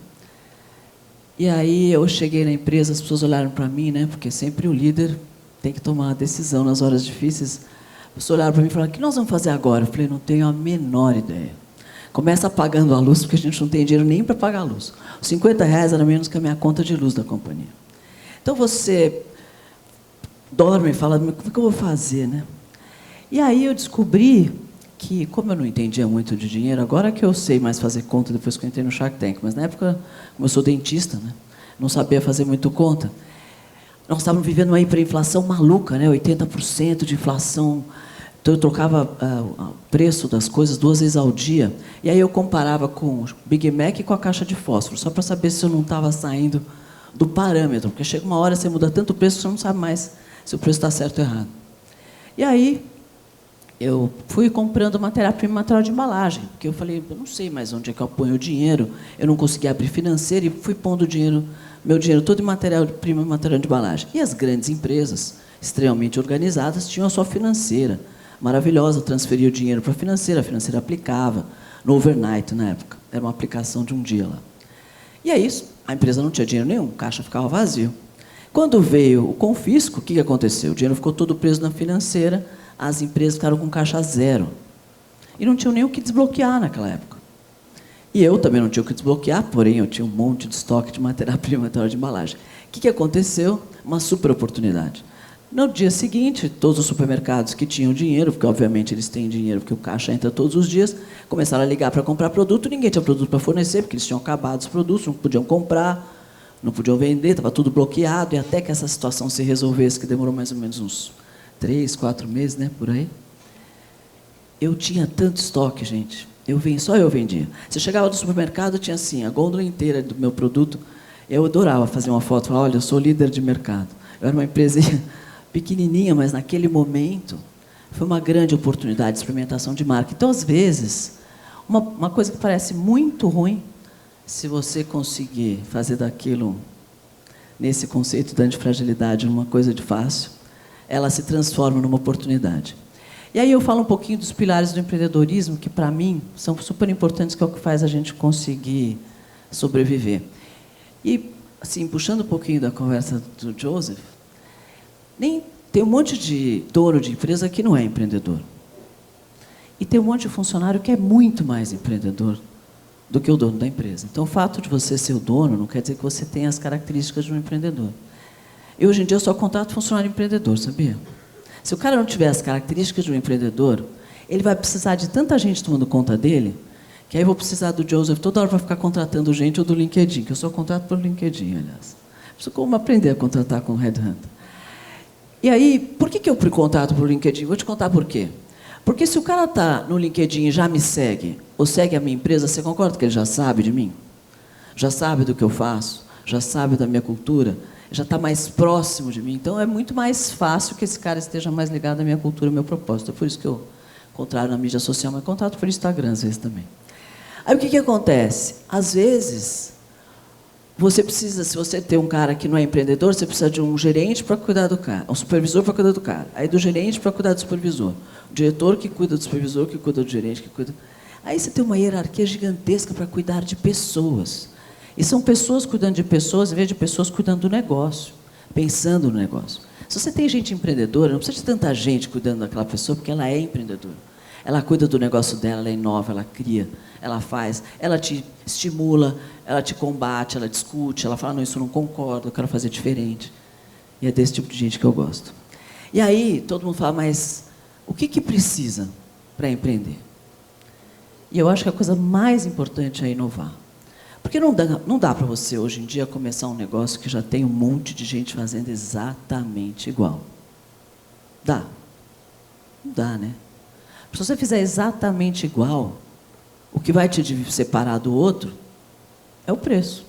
E aí eu cheguei na empresa, as pessoas olharam para mim, né? Porque sempre o líder tem que tomar uma decisão nas horas difíceis. As pessoas olharam para mim e falaram: o que nós vamos fazer agora? Eu falei: não tenho a menor ideia. Começa apagando a luz, porque a gente não tem dinheiro nem para pagar a luz. Os R$50 era menos que a minha conta de luz da companhia. Então você dorme e fala: como é que eu vou fazer, né? E aí eu descobri que, como eu não entendia muito de dinheiro, agora que eu sei mais fazer conta depois que eu entrei no Shark Tank, mas na época, como eu sou dentista, né, não sabia fazer muito conta, nós estávamos vivendo uma hiperinflação maluca, né, 80% de inflação. Então eu trocava o preço das coisas 2 vezes ao dia, e aí eu comparava com o Big Mac e com a caixa de fósforo, só para saber se eu não estava saindo do parâmetro, porque chega uma hora, você muda tanto o preço que você não sabe mais se o preço está certo ou errado. E aí eu fui comprando matéria-prima, material de embalagem, porque eu falei: eu não sei mais onde é que eu ponho o dinheiro, eu não conseguia abrir financeiro, e fui pondo meu dinheiro todo em matéria-prima, material de embalagem. E as grandes empresas, extremamente organizadas, tinham a sua financeira, maravilhosa, transferia o dinheiro para a financeira aplicava, no overnight na época, era uma aplicação de um dia lá. E é isso, a empresa não tinha dinheiro nenhum, o caixa ficava vazio. Quando veio o confisco, o que aconteceu? O dinheiro ficou todo preso na financeira, as empresas ficaram com caixa zero. E não tinham nem o que desbloquear naquela época. E eu também não tinha o que desbloquear, porém eu tinha um monte de estoque de matéria-prima, material de embalagem. O que aconteceu? Uma super oportunidade. No dia seguinte, todos os supermercados que tinham dinheiro, porque obviamente eles têm dinheiro, porque o caixa entra todos os dias, começaram a ligar para comprar produto, ninguém tinha produto para fornecer, porque eles tinham acabado os produtos, não podiam comprar, não podiam vender, estava tudo bloqueado, e até que essa situação se resolvesse, que demorou mais ou menos uns 3, 4 meses, né, por aí. Eu tinha tanto estoque, gente. Só eu vendia. Você chegava do supermercado, tinha assim, a gôndola inteira do meu produto. Eu adorava fazer uma foto, falar: olha, eu sou líder de mercado. Eu era uma empresinha pequenininha, mas naquele momento foi uma grande oportunidade de experimentação de marca. Então, às vezes, uma coisa que parece muito ruim, se você conseguir fazer daquilo, nesse conceito da antifragilidade, uma coisa de fácil, ela se transforma numa oportunidade. E aí eu falo um pouquinho dos pilares do empreendedorismo, que, para mim, são super importantes, que é o que faz a gente conseguir sobreviver. E, assim, puxando um pouquinho da conversa do Joseph, tem um monte de dono de empresa que não é empreendedor. E tem um monte de funcionário que é muito mais empreendedor do que o dono da empresa. Então, o fato de você ser o dono não quer dizer que você tenha as características de um empreendedor. E hoje em dia eu só contrato funcionário empreendedor, sabia? Se o cara não tiver as características de um empreendedor, ele vai precisar de tanta gente tomando conta dele, que aí eu vou precisar do Joseph toda hora para ficar contratando gente, ou do LinkedIn, que eu só contrato pelo LinkedIn, aliás. Preciso como aprender a contratar com o Headhunter. E aí, por que eu contrato pelo LinkedIn? Vou te contar por quê. Porque se o cara está no LinkedIn e já me segue, ou segue a minha empresa, você concorda que ele já sabe de mim? Já sabe do que eu faço? Já sabe da minha cultura? Já está mais próximo de mim. Então, é muito mais fácil que esse cara esteja mais ligado à minha cultura, ao meu propósito. É por isso que eu contrato na mídia social, mas contrato pelo Instagram, às vezes, também. Aí, o que acontece? Às vezes, você precisa, se você tem um cara que não é empreendedor, você precisa de um gerente para cuidar do cara, um supervisor para cuidar do cara, aí do gerente para cuidar do supervisor, o diretor que cuida do supervisor, que cuida do gerente, que cuida... Aí você tem uma hierarquia gigantesca para cuidar de pessoas. E são pessoas cuidando de pessoas, em vez de pessoas cuidando do negócio, pensando no negócio. Se você tem gente empreendedora, não precisa de tanta gente cuidando daquela pessoa, porque ela é empreendedora. Ela cuida do negócio dela, ela inova, ela cria, ela faz, ela te estimula, ela te combate, ela discute, ela fala: não, isso eu não concordo, eu quero fazer diferente. E é desse tipo de gente que eu gosto. E aí, todo mundo fala: mas o que precisa para empreender? E eu acho que a coisa mais importante é inovar. Porque não dá para você, hoje em dia, começar um negócio que já tem um monte de gente fazendo exatamente igual. Dá. Não dá, né? Se você fizer exatamente igual, o que vai te separar do outro é o preço.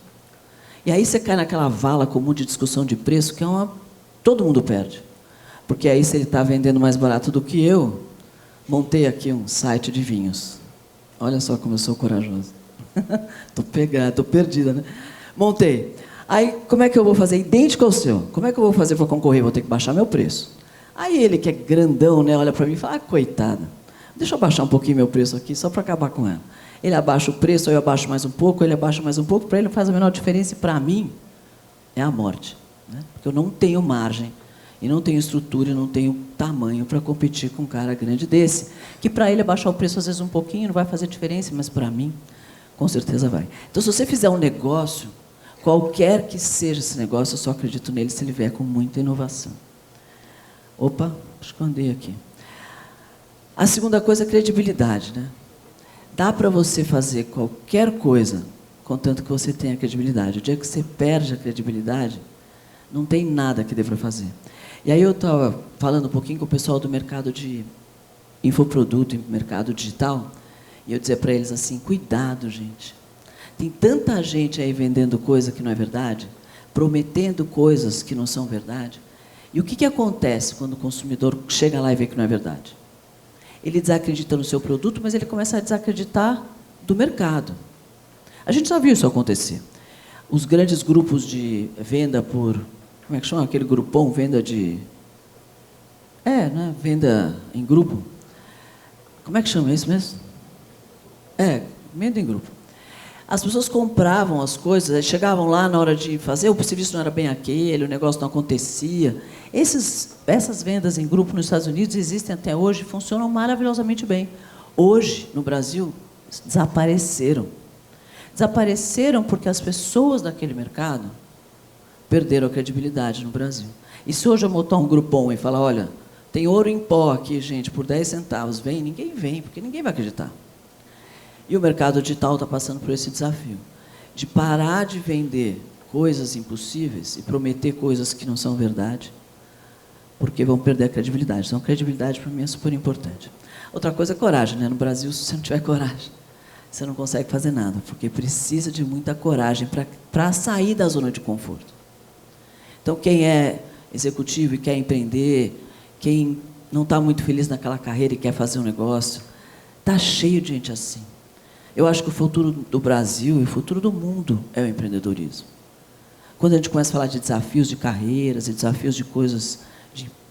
E aí você cai naquela vala comum de discussão de preço, que é todo mundo perde. Porque aí, se ele está vendendo mais barato do que eu, montei aqui um site de vinhos. Olha só como eu sou corajoso. Estou perdida, né? Montei. Aí, como é que eu vou fazer? Idêntico ao seu. Como é que eu vou fazer para concorrer? Vou ter que baixar meu preço. Aí ele, que é grandão, né, olha para mim e fala: ah, coitada, deixa eu baixar um pouquinho meu preço aqui, só para acabar com ela. Ele abaixa o preço, eu abaixo mais um pouco, ele abaixa mais um pouco, para ele não faz a menor diferença, e para mim é a morte. Né? Porque eu não tenho margem, e não tenho estrutura, e não tenho tamanho para competir com um cara grande desse, que para ele abaixar o preço às vezes um pouquinho não vai fazer diferença, mas para mim, com certeza vai. Então, se você fizer um negócio, qualquer que seja esse negócio, eu só acredito nele se ele vier com muita inovação. Opa, acho que eu andei aqui. A segunda coisa é credibilidade, né? Dá para você fazer qualquer coisa, contanto que você tenha credibilidade. O dia que você perde a credibilidade, não tem nada que dê para fazer. E aí eu estava falando um pouquinho com o pessoal do mercado de infoproduto, mercado digital, e eu dizia para eles assim, cuidado, gente. Tem tanta gente aí vendendo coisa que não é verdade, prometendo coisas que não são verdade. E o que acontece quando o consumidor chega lá e vê que não é verdade? Ele desacredita no seu produto, mas ele começa a desacreditar do mercado. A gente já viu isso acontecer. Os grandes grupos de venda por... Como é que chama aquele grupão? Venda de... né? Venda em grupo. Como é que chama isso mesmo? Venda em grupo. As pessoas compravam as coisas, chegavam lá na hora de fazer, o serviço não era bem aquele, o negócio não acontecia. Essas vendas em grupo nos Estados Unidos existem até hoje e funcionam maravilhosamente bem. Hoje, no Brasil, desapareceram. Desapareceram porque as pessoas daquele mercado perderam a credibilidade no Brasil. E se hoje eu montar um grupom e falar, olha, tem ouro em pó aqui, gente, por 10 centavos, vem? Ninguém vem, porque ninguém vai acreditar. E o mercado digital está passando por esse desafio, de parar de vender coisas impossíveis e prometer coisas que não são verdade, porque vão perder a credibilidade. Então, a credibilidade, para mim, é super importante. Outra coisa é coragem, né? No Brasil, se você não tiver coragem, você não consegue fazer nada, porque precisa de muita coragem para sair da zona de conforto. Então, quem é executivo e quer empreender, quem não está muito feliz naquela carreira e quer fazer um negócio, está cheio de gente assim. Eu acho que o futuro do Brasil e o futuro do mundo é o empreendedorismo. Quando a gente começa a falar de desafios de carreiras e desafios de coisas,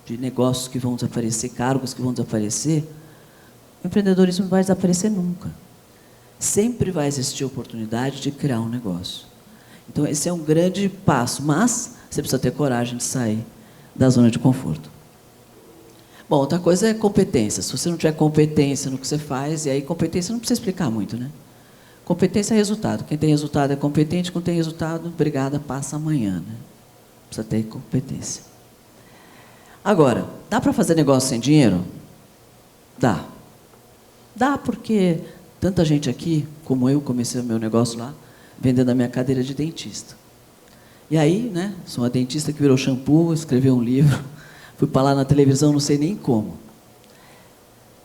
de negócios que vão desaparecer, cargos que vão desaparecer, o empreendedorismo não vai desaparecer nunca. Sempre vai existir a oportunidade de criar um negócio. Então, esse é um grande passo, mas você precisa ter coragem de sair da zona de conforto. Bom, outra coisa é competência. Se você não tiver competência no que você faz, e aí competência não precisa explicar muito, né? Competência é resultado. Quem tem resultado é competente, quem tem resultado, obrigada, passa amanhã, né? Precisa ter competência. Agora, dá para fazer negócio sem dinheiro? Dá. Dá porque tanta gente aqui, como eu, comecei o meu negócio lá, vendendo a minha cadeira de dentista. E aí, né, sou uma dentista que virou shampoo, escreveu um livro, fui para lá na televisão, não sei nem como.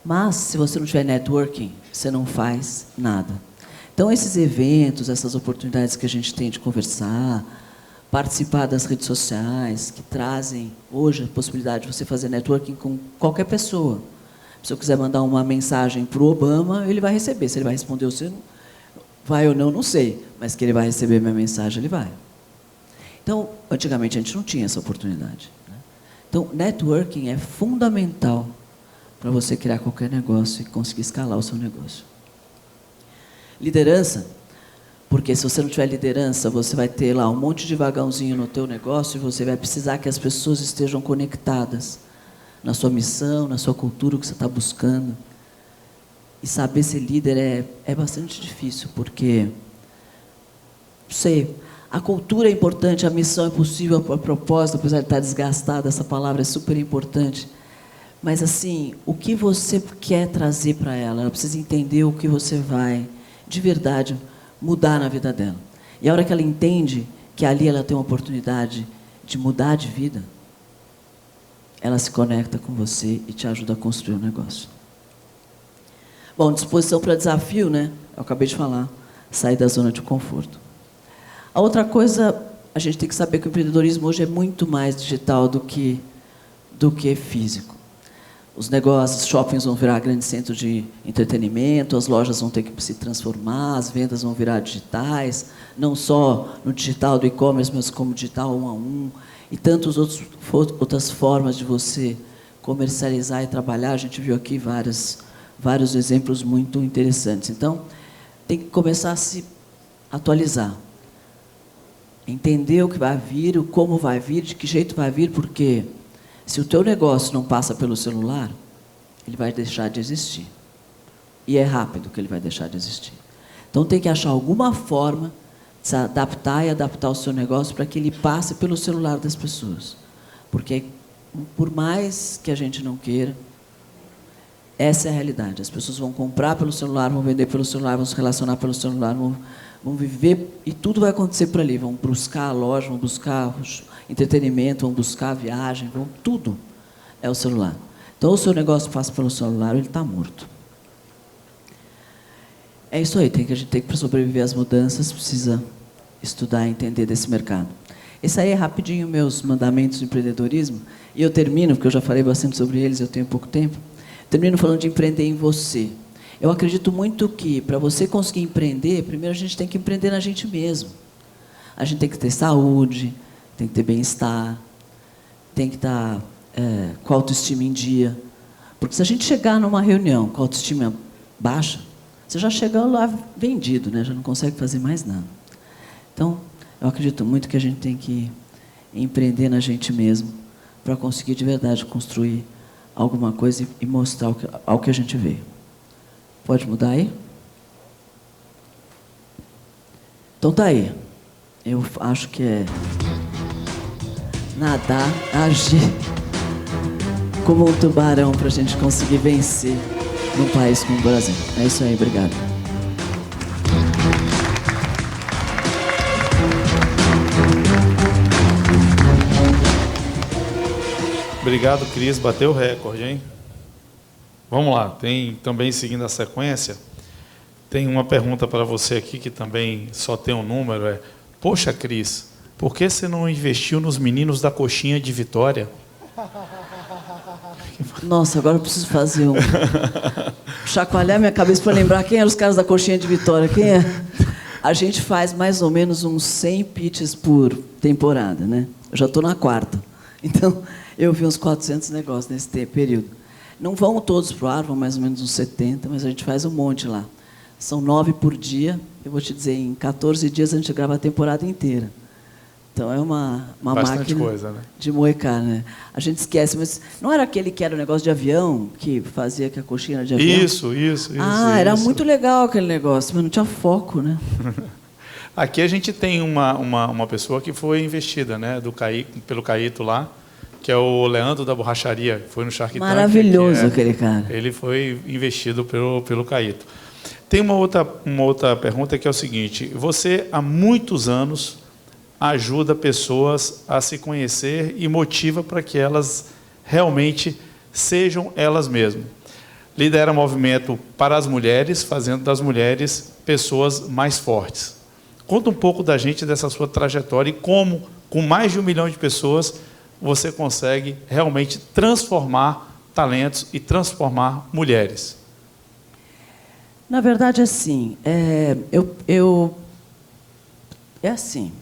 Mas, se você não tiver networking, você não faz nada. Então, esses eventos, essas oportunidades que a gente tem de conversar, participar das redes sociais, que trazem hoje a possibilidade de você fazer networking com qualquer pessoa. Se eu quiser mandar uma mensagem para o Obama, ele vai receber. Se ele vai responder você, vai ou não, não sei. Mas que ele vai receber minha mensagem, ele vai. Então, antigamente a gente não tinha essa oportunidade. Então, networking é fundamental para você criar qualquer negócio e conseguir escalar o seu negócio. Liderança, porque se você não tiver liderança, você vai ter lá um monte de vagãozinho no teu negócio e você vai precisar que as pessoas estejam conectadas na sua missão, na sua cultura, o que você está buscando. E saber ser líder é bastante difícil, porque, não sei, a cultura é importante, a missão é possível, a propósito, apesar de estar desgastada, essa palavra é super importante. Mas, assim, o que você quer trazer para ela? Ela precisa entender o que você vai, de verdade, mudar na vida dela. E a hora que ela entende que ali ela tem uma oportunidade de mudar de vida, ela se conecta com você e te ajuda a construir um negócio. Bom, disposição para desafio, né? Eu acabei de falar, sair da zona de conforto. A outra coisa, a gente tem que saber que o empreendedorismo hoje é muito mais digital do que físico. Os negócios, os shoppings vão virar grandes centros de entretenimento, as lojas vão ter que se transformar, as vendas vão virar digitais, não só no digital do e-commerce, mas como digital 1 a 1, e tantas outras formas de você comercializar e trabalhar. A gente viu aqui vários exemplos muito interessantes. Então, tem que começar a se atualizar. Entender o que vai vir, o como vai vir, de que jeito vai vir, porque se o teu negócio não passa pelo celular, ele vai deixar de existir. E é rápido que ele vai deixar de existir. Então tem que achar alguma forma de se adaptar e adaptar o seu negócio para que ele passe pelo celular das pessoas. Porque, por mais que a gente não queira, essa é a realidade. As pessoas vão comprar pelo celular, vão vender pelo celular, vão se relacionar pelo celular, vão viver, e tudo vai acontecer por ali. Vão buscar a loja, vão buscar entretenimento, vão buscar a viagem, tudo é o celular. Então, o seu negócio passa pelo celular, ele está morto. É isso aí, a gente tem que, para sobreviver às mudanças, precisa estudar e entender desse mercado. Esse aí é rapidinho meus mandamentos de empreendedorismo, e eu termino, porque eu já falei bastante sobre eles, eu tenho pouco tempo, termino falando de empreender em você. Eu acredito muito que, para você conseguir empreender, primeiro a gente tem que empreender na gente mesmo. A gente tem que ter saúde, tem que ter bem-estar, tem que estar com a autoestima em dia. Porque se a gente chegar numa reunião com a autoestima baixa, você já chega lá vendido, né? Já não consegue fazer mais nada. Então, eu acredito muito que a gente tem que empreender na gente mesmo para conseguir de verdade construir alguma coisa e mostrar ao que a gente veio. Pode mudar aí? Então tá aí. Eu acho que é nadar, agir como um tubarão para a gente conseguir vencer num país como o Brasil. É isso aí, obrigado. Obrigado, Cris. Bateu o recorde, hein? Vamos lá. Tem também, seguindo a sequência, tem uma pergunta para você aqui que também só tem um número. Poxa, Cris, por que você não investiu nos meninos da coxinha de Vitória? Nossa, agora eu preciso fazer chacoalhar minha cabeça para lembrar quem eram os caras da coxinha de Vitória. Quem é? A gente faz mais ou menos uns 100 pitches por temporada, né? Eu já estou na 4ª. Então, eu vi uns 400 negócios nesse período. Não vão todos para o ar, vão mais ou menos uns 70, mas a gente faz um monte lá. São 9 por dia. Eu vou te dizer, em 14 dias a gente grava a temporada inteira. Então, é uma máquina coisa, né? De moer carne, né? A gente esquece, mas não era aquele que era o negócio de avião, que fazia que a coxinha era de avião? Isso. Era muito legal aquele negócio, mas não tinha foco, né? Aqui a gente tem uma pessoa que foi investida, né, pelo Caíto lá, que é o Leandro da Borracharia, foi no Shark Tank. Maravilhoso aquele cara. Ele foi investido pelo Caíto. Tem uma outra pergunta que é o seguinte: você há muitos anos ajuda pessoas a se conhecer e motiva para que elas realmente sejam elas mesmas. Lidera movimento para as mulheres, fazendo das mulheres pessoas mais fortes. Conta um pouco da gente, dessa sua trajetória e como, com mais de 1 milhão de pessoas, você consegue realmente transformar talentos e transformar mulheres. Na verdade, assim, é assim,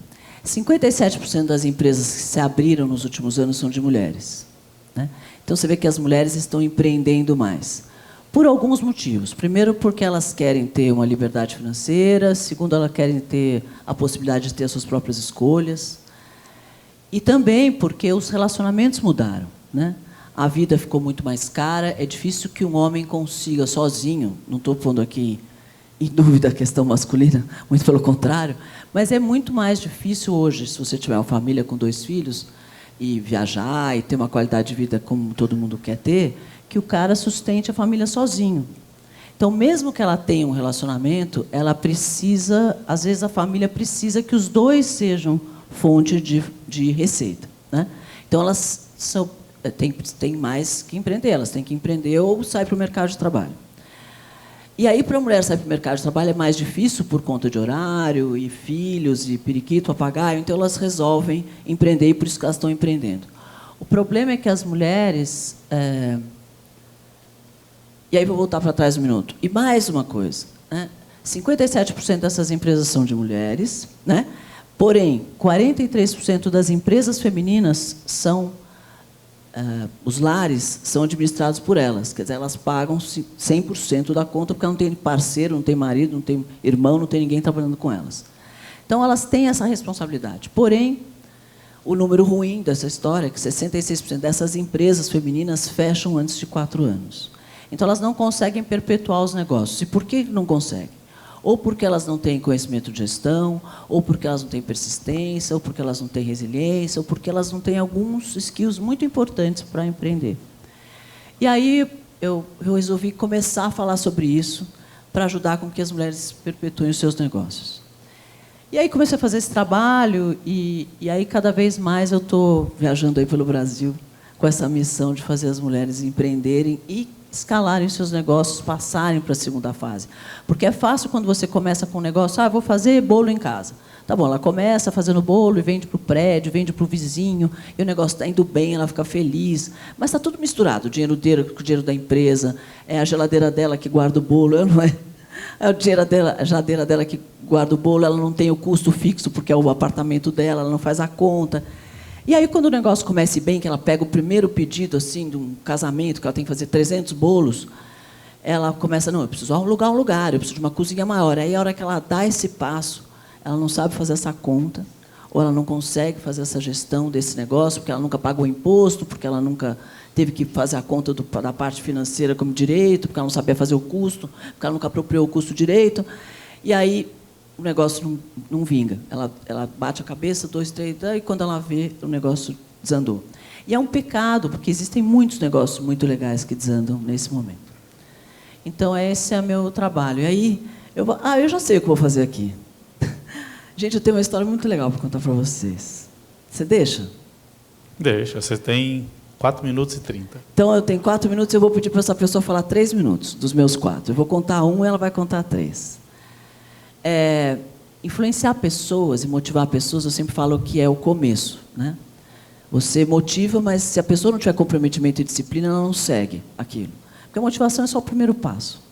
57% das empresas que se abriram nos últimos anos são de mulheres, né? Então, você vê que as mulheres estão empreendendo mais. Por alguns motivos. Primeiro, porque elas querem ter uma liberdade financeira. Segundo, elas querem ter a possibilidade de ter as suas próprias escolhas. E também porque os relacionamentos mudaram, né? A vida ficou muito mais cara. É difícil que um homem consiga sozinho, não estou pondo aqui em dúvida a questão masculina, muito pelo contrário, mas é muito mais difícil hoje, se você tiver uma família com 2 filhos, e viajar, e ter uma qualidade de vida como todo mundo quer ter, que o cara sustente a família sozinho. Então, mesmo que ela tenha um relacionamento, ela precisa, às vezes a família precisa que os 2 sejam fonte de receita, né? Então, elas têm mais que empreender, elas têm que empreender ou sair para o mercado de trabalho. E aí, para a mulher sair para o mercado de trabalho é mais difícil por conta de horário, e filhos, e periquito, papagaio, então elas resolvem empreender e por isso que elas estão empreendendo. O problema é que as mulheres... E aí vou voltar para trás um minuto. E mais uma coisa, né? 57% dessas empresas são de mulheres, né? Porém, 43% das empresas femininas são os lares são administrados por elas. Quer dizer, elas pagam 100% da conta, porque não tem parceiro, não tem marido, não tem irmão, não tem ninguém trabalhando com elas. Então, elas têm essa responsabilidade. Porém, o número ruim dessa história é que 66% dessas empresas femininas fecham antes de 4 anos. Então, elas não conseguem perpetuar os negócios. E por que não conseguem? Ou porque elas não têm conhecimento de gestão, ou porque elas não têm persistência, ou porque elas não têm resiliência, ou porque elas não têm alguns skills muito importantes para empreender. E aí eu resolvi começar a falar sobre isso para ajudar com que as mulheres perpetuem os seus negócios. E aí comecei a fazer esse trabalho, e aí cada vez mais eu estou viajando aí pelo Brasil com essa missão de fazer as mulheres empreenderem e escalarem os seus negócios, passarem para a segunda fase. Porque é fácil quando você começa com um negócio, vou fazer bolo em casa. Tá bom, ela começa fazendo bolo e vende para o prédio, vende para o vizinho, e o negócio está indo bem, ela fica feliz. Mas está tudo misturado, o dinheiro dela com o dinheiro da empresa, é a geladeira dela que guarda o bolo, não é? É o dinheiro dela, a geladeira dela que guarda o bolo, ela não tem o custo fixo, porque é o apartamento dela, ela não faz a conta. E aí, quando o negócio começa bem, que ela pega o primeiro pedido assim, de um casamento, que ela tem que fazer 300 bolos, ela começa, não, eu preciso alugar um lugar, eu preciso de uma cozinha maior. Aí, a hora que ela dá esse passo, ela não sabe fazer essa conta, ou ela não consegue fazer essa gestão desse negócio, porque ela nunca pagou imposto, porque ela nunca teve que fazer a conta da parte financeira como direito, porque ela não sabia fazer o custo, porque ela nunca apropriou o custo direito. E aí, o negócio não vinga. Ela bate a cabeça, 2, 3, e quando ela vê, o negócio desandou. E é um pecado, porque existem muitos negócios muito legais que desandam nesse momento. Então, esse é o meu trabalho. E aí, eu já sei o que vou fazer aqui. Gente, eu tenho uma história muito legal para contar para vocês. Você deixa? Deixa, você tem 4 minutos e 30. Então, eu tenho 4 minutos e eu vou pedir para essa pessoa falar 3 minutos dos meus 4. Eu vou contar 1 e ela vai contar 3. Influenciar pessoas e motivar pessoas, eu sempre falo que é o começo, né? Você motiva, mas se a pessoa não tiver comprometimento e disciplina, ela não segue aquilo. Porque a motivação é só o primeiro passo.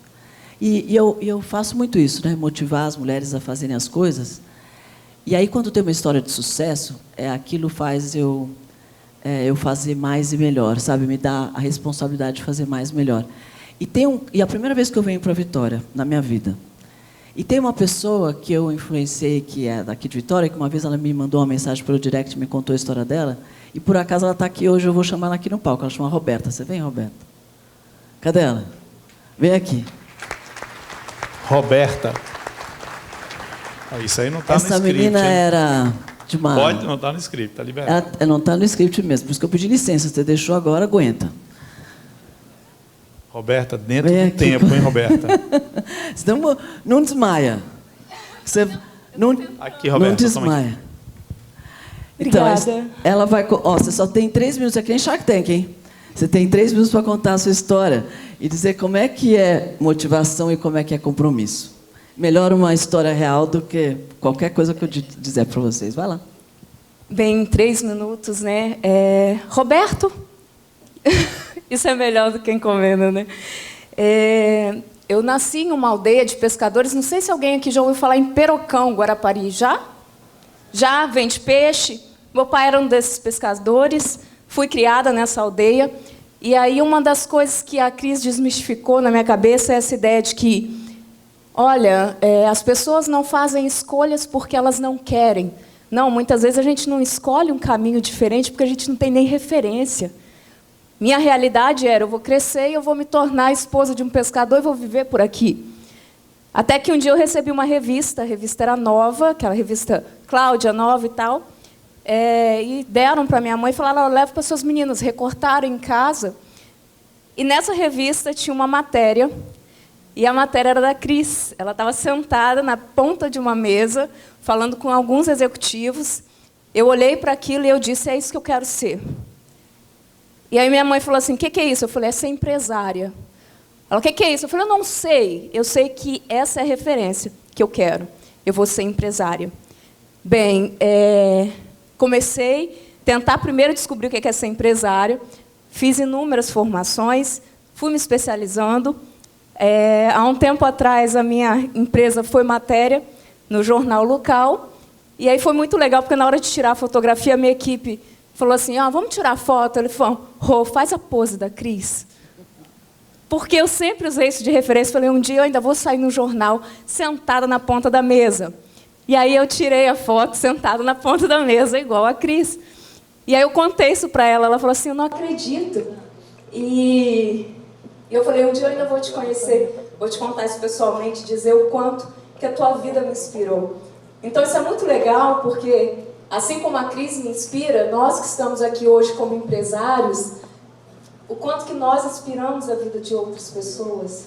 E eu faço muito isso, né? Motivar as mulheres a fazerem as coisas. E aí, quando tem uma história de sucesso, aquilo faz eu fazer mais e melhor, sabe? Me dá a responsabilidade de fazer mais e melhor. E a primeira vez que eu venho para Vitória, na minha vida, e tem uma pessoa que eu influenciei, que é daqui de Vitória, que uma vez ela me mandou uma mensagem pelo direct, me contou a história dela, e por acaso ela está aqui hoje, eu vou chamar ela aqui no palco. Ela chama Roberta. Você vem, Roberta? Cadê ela? Vem aqui. Roberta. Isso aí não está no script. Essa menina era de uma... Pode, não está no script, está liberado. Ela não está no script mesmo, por isso que eu pedi licença. Você deixou agora, aguenta. Roberta, dentro do tempo, hein, Roberta? Senão não desmaia. Você aqui, Roberta, não desmaia. Obrigada. Então, ela vai... você só tem 3 minutos. É que nem Shark Tank, hein? Você tem 3 minutos para contar a sua história e dizer como é que é motivação e como é que é compromisso. Melhor uma história real do que qualquer coisa que eu dizer para vocês. Vai lá. Bem, 3 minutos, né? Roberto? Isso é melhor do que encomenda, né? Eu nasci em uma aldeia de pescadores. Não sei se alguém aqui já ouviu falar em Perocão, Guarapari. Já? Já? Vende peixe. Meu pai era um desses pescadores. Fui criada nessa aldeia. E aí, uma das coisas que a Cris desmistificou na minha cabeça é essa ideia de que, olha, as pessoas não fazem escolhas porque elas não querem. Não, muitas vezes a gente não escolhe um caminho diferente porque a gente não tem nem referência. Minha realidade era, eu vou crescer e eu vou me tornar esposa de um pescador e vou viver por aqui. Até que um dia eu recebi uma revista, a revista era nova, aquela revista Cláudia, nova e tal, e deram para minha mãe e falaram, leva para suas meninas, recortaram em casa. E nessa revista tinha uma matéria, e a matéria era da Cris. Ela estava sentada na ponta de uma mesa, falando com alguns executivos. Eu olhei para aquilo e eu disse, é isso que eu quero ser. E aí minha mãe falou assim, o que é isso? Eu falei, é ser empresária. Ela, o que é isso? Eu falei, eu não sei. Eu sei que essa é a referência que eu quero. Eu vou ser empresária. Bem, comecei a tentar primeiro descobrir o que é ser empresária. Fiz inúmeras formações, fui me especializando. Há um tempo atrás, a minha empresa foi matéria no jornal local. E aí foi muito legal, porque na hora de tirar a fotografia, a minha equipe falou assim, vamos tirar foto. Ele falou, Rô, faz a pose da Cris. Porque eu sempre usei isso de referência. Falei, um dia eu ainda vou sair no jornal sentada na ponta da mesa. E aí eu tirei a foto sentada na ponta da mesa, igual a Cris. E aí eu contei isso para ela. Ela falou assim, eu não acredito. E eu falei, um dia eu ainda vou te conhecer, vou te contar isso pessoalmente, dizer o quanto que a tua vida me inspirou. Então isso é muito legal, porque assim como a Cris me inspira, nós que estamos aqui hoje como empresários, o quanto que nós inspiramos a vida de outras pessoas.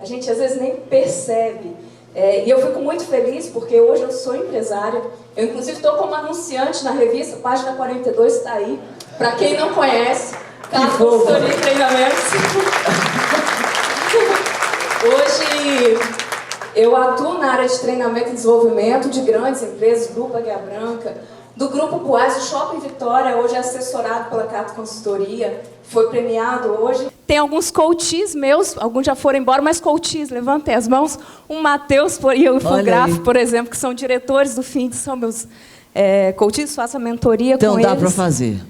A gente às vezes nem percebe. E eu fico muito feliz porque hoje eu sou empresária. Eu inclusive estou como anunciante na revista, página 42 está aí. Para quem não conhece, Cato Consultoria e Treinamentos. Hoje eu atuo na área de treinamento e desenvolvimento de grandes empresas, Grupo Águia Branca, do Grupo Boaz, o Shopping Vitória, hoje é assessorado pela Cato Consultoria, foi premiado hoje. Tem alguns coaches meus, alguns já foram embora, mas coaches, levantem as mãos. O Matheus e o Infografo, por exemplo, que são diretores do FIND, são meus coaches, faço a mentoria com eles. Então dá para fazer.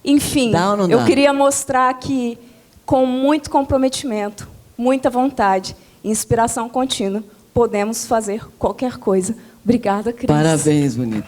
Enfim, dá ou não eu dá? queria mostrar que, com muito comprometimento, muita vontade, inspiração contínua, podemos fazer qualquer coisa. Obrigada, Cris. Parabéns, bonita.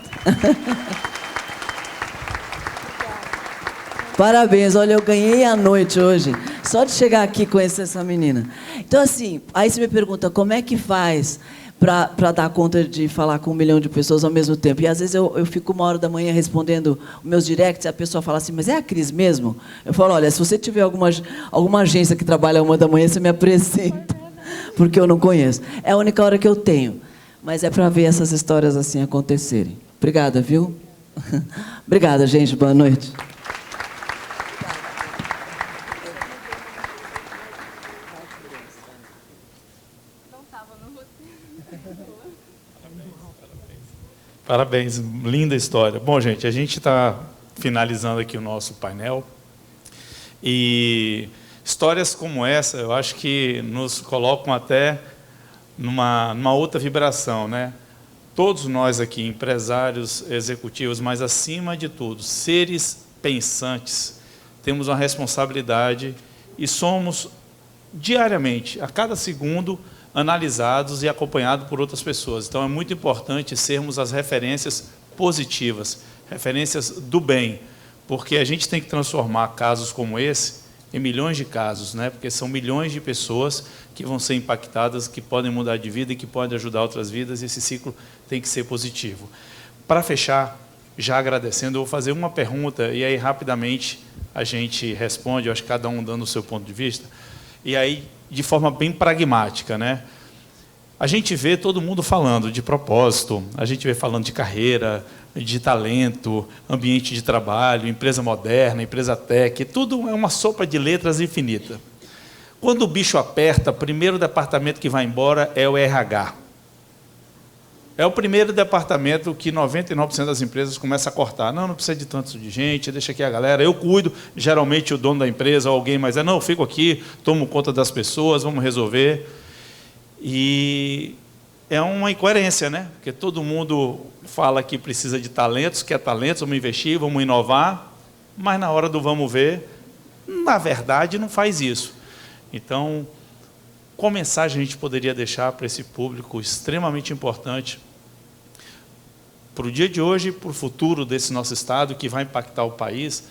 Parabéns, olha, eu ganhei a noite hoje, só de chegar aqui e conhecer essa menina. Então, assim, aí você me pergunta, como é que faz para dar conta de falar com 1 milhão de pessoas ao mesmo tempo? E às vezes eu fico 1h da manhã respondendo os meus directs, e a pessoa fala assim, mas é a Cris mesmo? Eu falo, olha, se você tiver alguma agência que trabalha 1h da manhã, você me apresenta, porque eu não conheço. É a única hora que eu tenho, mas é para ver essas histórias assim acontecerem. Obrigada, viu? Obrigada, gente, boa noite. Parabéns, linda história. Bom, gente, a gente está finalizando aqui o nosso painel. E histórias como essa, eu acho que nos colocam até numa outra vibração, né? Todos nós aqui, empresários, executivos, mas acima de tudo, seres pensantes, temos uma responsabilidade e somos diariamente, a cada segundo, analisados e acompanhados por outras pessoas. Então, é muito importante sermos as referências positivas, referências do bem, porque a gente tem que transformar casos como esse em milhões de casos, né? Porque são milhões de pessoas que vão ser impactadas, que podem mudar de vida e que podem ajudar outras vidas, e esse ciclo tem que ser positivo. Para fechar, já agradecendo, eu vou fazer uma pergunta, e aí rapidamente a gente responde, eu acho que cada um dando o seu ponto de vista, e aí de forma bem pragmática, né? A gente vê todo mundo falando de propósito, a gente vê falando de carreira, de talento, ambiente de trabalho, empresa moderna, empresa tech, tudo é uma sopa de letras infinita. Quando o bicho aperta, o primeiro departamento que vai embora é o RH. É o primeiro departamento que 99% das empresas começam a cortar. Não precisa de tanto de gente, deixa aqui a galera, eu cuido. Geralmente o dono da empresa ou alguém mais não, eu fico aqui, tomo conta das pessoas, vamos resolver. E é uma incoerência, né? Porque todo mundo fala que precisa de talentos, quer talentos, vamos investir, vamos inovar, mas na hora do vamos ver, na verdade não faz isso. Então, qual mensagem a gente poderia deixar para esse público extremamente importante para o dia de hoje e para o futuro desse nosso estado, que vai impactar o país,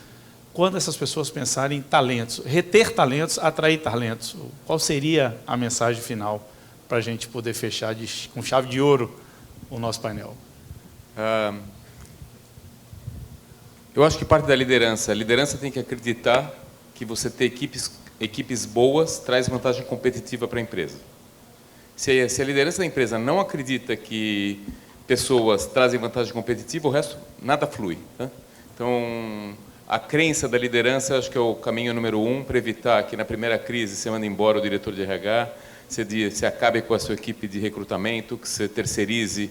quando essas pessoas pensarem em talentos, reter talentos, atrair talentos? Qual seria a mensagem final para a gente poder fechar com chave de ouro o nosso painel? Eu acho que parte da liderança. A liderança tem que acreditar que você ter equipes boas traz vantagem competitiva para a empresa. Se a liderança da empresa não acredita que pessoas trazem vantagem competitiva, o resto nada flui, tá? Então, a crença da liderança, acho que é o caminho número 1 para evitar que na primeira crise você mande embora o diretor de RH, você acabe com a sua equipe de recrutamento, que você terceirize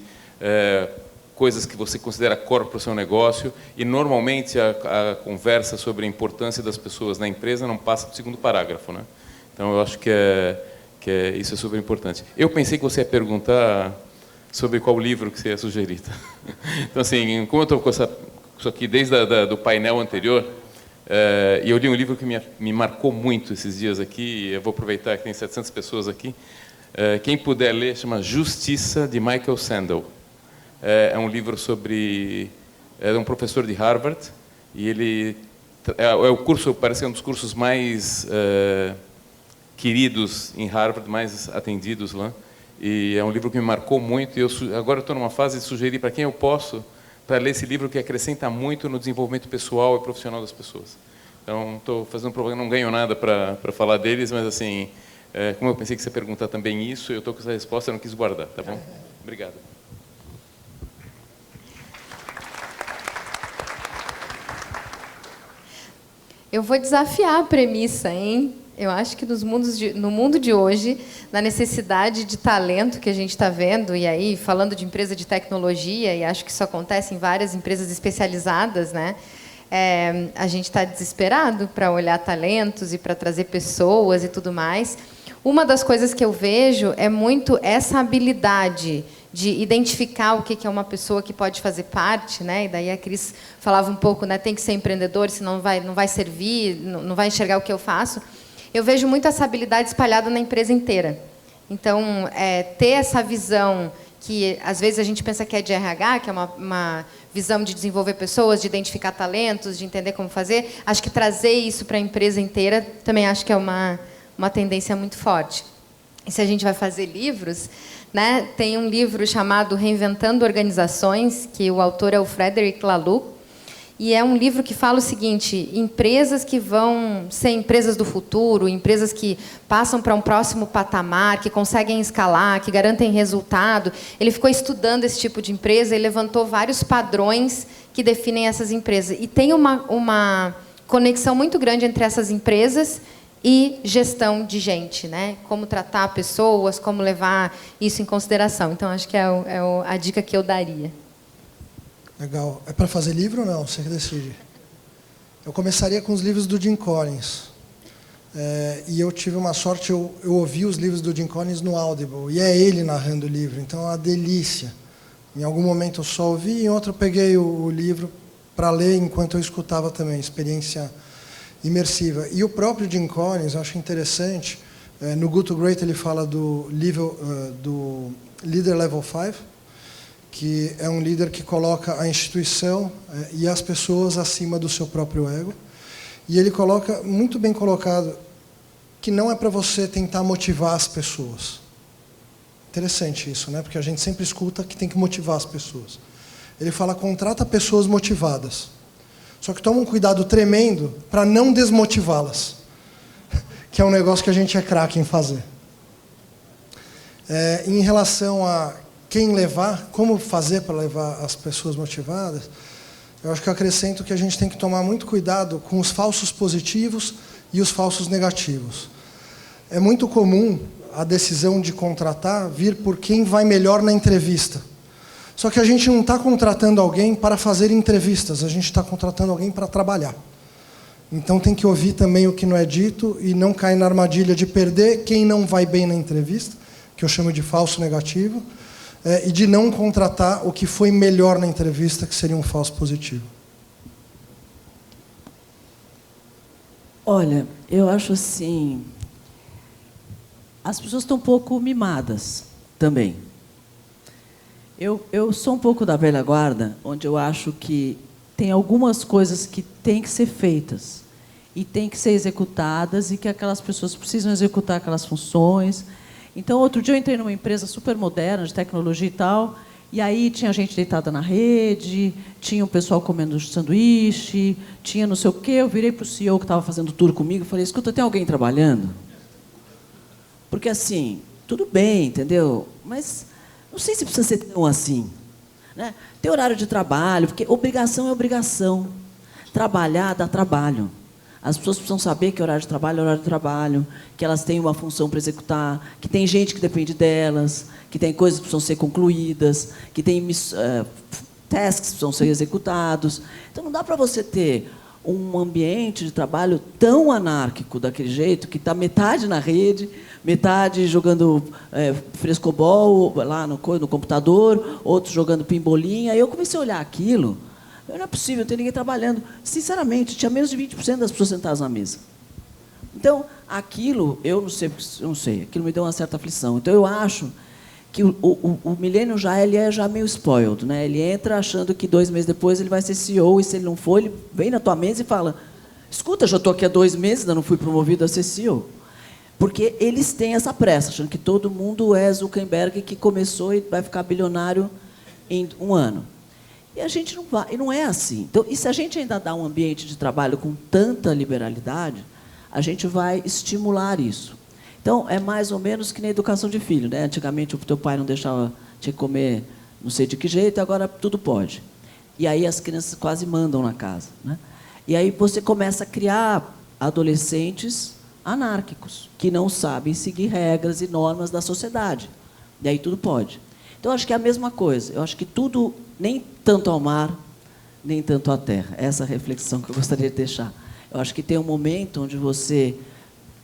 coisas que você considera core para o seu negócio, e normalmente a conversa sobre a importância das pessoas na empresa não passa do segundo parágrafo, né? Então, eu acho que isso é super importante. Eu pensei que você ia perguntar sobre qual livro que você ia sugerir. Então, assim, como eu estou com isso aqui desde do painel anterior, e eu li um livro que me marcou muito esses dias aqui, eu vou aproveitar que tem 700 pessoas aqui. Quem puder ler, chama Justiça, de Michael Sandel. É um livro sobre... É um professor de Harvard, e ele... o curso, parece que é um dos cursos mais queridos em Harvard, mais atendidos lá. E é um livro que me marcou muito, e agora eu estou numa fase de sugerir para quem eu posso, para ler esse livro que acrescenta muito no desenvolvimento pessoal e profissional das pessoas. Então, estou fazendo um programa, não ganho nada para falar deles, mas assim, como eu pensei que você ia perguntar também isso, eu estou com essa resposta, eu não quis guardar, tá bom? Obrigado. Eu vou desafiar a premissa, hein? Eu acho que no mundo de hoje, na necessidade de talento que a gente está vendo, e aí falando de empresa de tecnologia, e acho que isso acontece em várias empresas especializadas, né? A gente está desesperado para olhar talentos e para trazer pessoas e tudo mais. Uma das coisas que eu vejo é muito essa habilidade de identificar o que é uma pessoa que pode fazer parte, né? E daí a Cris falava um pouco, né? Tem que ser empreendedor, senão não vai servir, não vai enxergar o que eu faço. Eu vejo muito essa habilidade espalhada na empresa inteira. Então, ter essa visão que, às vezes, a gente pensa que é de RH, que é uma visão de desenvolver pessoas, de identificar talentos, de entender como fazer, acho que trazer isso para a empresa inteira também acho que é uma tendência muito forte. E se a gente vai fazer livros, né, tem um livro chamado Reinventando Organizações, que o autor é o Frederic Laloux, e é um livro que fala o seguinte: empresas que vão ser empresas do futuro, empresas que passam para um próximo patamar, que conseguem escalar, que garantem resultado. Ele ficou estudando esse tipo de empresa e levantou vários padrões que definem essas empresas. E tem uma conexão muito grande entre essas empresas e gestão de gente, né? Como tratar pessoas, como levar isso em consideração. Então, acho que é a dica que eu daria. Legal. É para fazer livro ou não? Você que decide. Eu começaria com os livros do Jim Collins. E eu tive uma sorte, eu ouvi os livros do Jim Collins no Audible. E é ele narrando o livro, então é uma delícia. Em algum momento eu só ouvi, em outro eu peguei o livro para ler enquanto eu escutava também. Experiência imersiva. E o próprio Jim Collins, eu acho interessante, no Good to Great ele fala do Leader Level 5, que é um líder que coloca a instituição e as pessoas acima do seu próprio ego. E ele coloca, muito bem colocado, que não é para você tentar motivar as pessoas. Interessante isso, né? Porque a gente sempre escuta que tem que motivar as pessoas. Ele fala, contrata pessoas motivadas. Só que toma um cuidado tremendo para não desmotivá-las. Que é um negócio que a gente é craque em fazer. Em relação a quem levar, como fazer para levar as pessoas motivadas, eu acho que eu acrescento que a gente tem que tomar muito cuidado com os falsos positivos e os falsos negativos. É muito comum a decisão de contratar vir por quem vai melhor na entrevista. Só que a gente não está contratando alguém para fazer entrevistas, a gente está contratando alguém para trabalhar. Então tem que ouvir também o que não é dito e não cair na armadilha de perder quem não vai bem na entrevista, que eu chamo de falso negativo, e de não contratar o que foi melhor na entrevista, que seria um falso positivo. Olha, eu acho assim, as pessoas estão um pouco mimadas também. Eu sou um pouco da velha guarda, onde eu acho que tem algumas coisas que têm que ser feitas e têm que ser executadas e que aquelas pessoas precisam executar aquelas funções. Então, outro dia eu entrei numa empresa super moderna, de tecnologia e tal, e aí tinha gente deitada na rede, tinha o pessoal comendo sanduíche, tinha não sei o quê. Eu virei para o CEO que estava fazendo tour comigo e falei, escuta, tem alguém trabalhando? Porque, assim, tudo bem, entendeu? Mas não sei se precisa ser tão assim. Né? Tem horário de trabalho, porque obrigação é obrigação. Trabalhar dá trabalho. As pessoas precisam saber que horário de trabalho, que elas têm uma função para executar, que tem gente que depende delas, que tem coisas que precisam ser concluídas, que tem tasks que precisam ser executados. Então, não dá para você ter um ambiente de trabalho tão anárquico daquele jeito, que está metade na rede, metade jogando frescobol lá no computador, outros jogando pimbolinha. Aí eu comecei a olhar aquilo. Não é possível, não tem ninguém trabalhando. Sinceramente, tinha menos de 20% das pessoas sentadas na mesa. Então, aquilo, eu não sei, aquilo me deu uma certa aflição. Então, eu acho que o milênio ele é já meio spoiled, né? Ele entra achando que 2 meses depois ele vai ser CEO, e se ele não for, ele vem na tua mesa e fala: escuta, já estou aqui há 2 meses, ainda não fui promovido a ser CEO. Porque eles têm essa pressa, achando que todo mundo é Zuckerberg, que começou e vai ficar bilionário em 1 ano. E a gente não vai, e não é assim. Então, e se a gente ainda dá um ambiente de trabalho com tanta liberalidade, a gente vai estimular isso. Então, é mais ou menos que na educação de filho, né? Antigamente, o teu pai não deixava, tinha que comer não sei de que jeito, agora tudo pode. E aí as crianças quase mandam na casa, né? E aí você começa a criar adolescentes anárquicos, que não sabem seguir regras e normas da sociedade. E aí tudo pode. Então, acho que é a mesma coisa. Eu acho que tudo, nem tanto ao mar, nem tanto à terra. Essa é a reflexão que eu gostaria de deixar. Eu acho que tem um momento onde você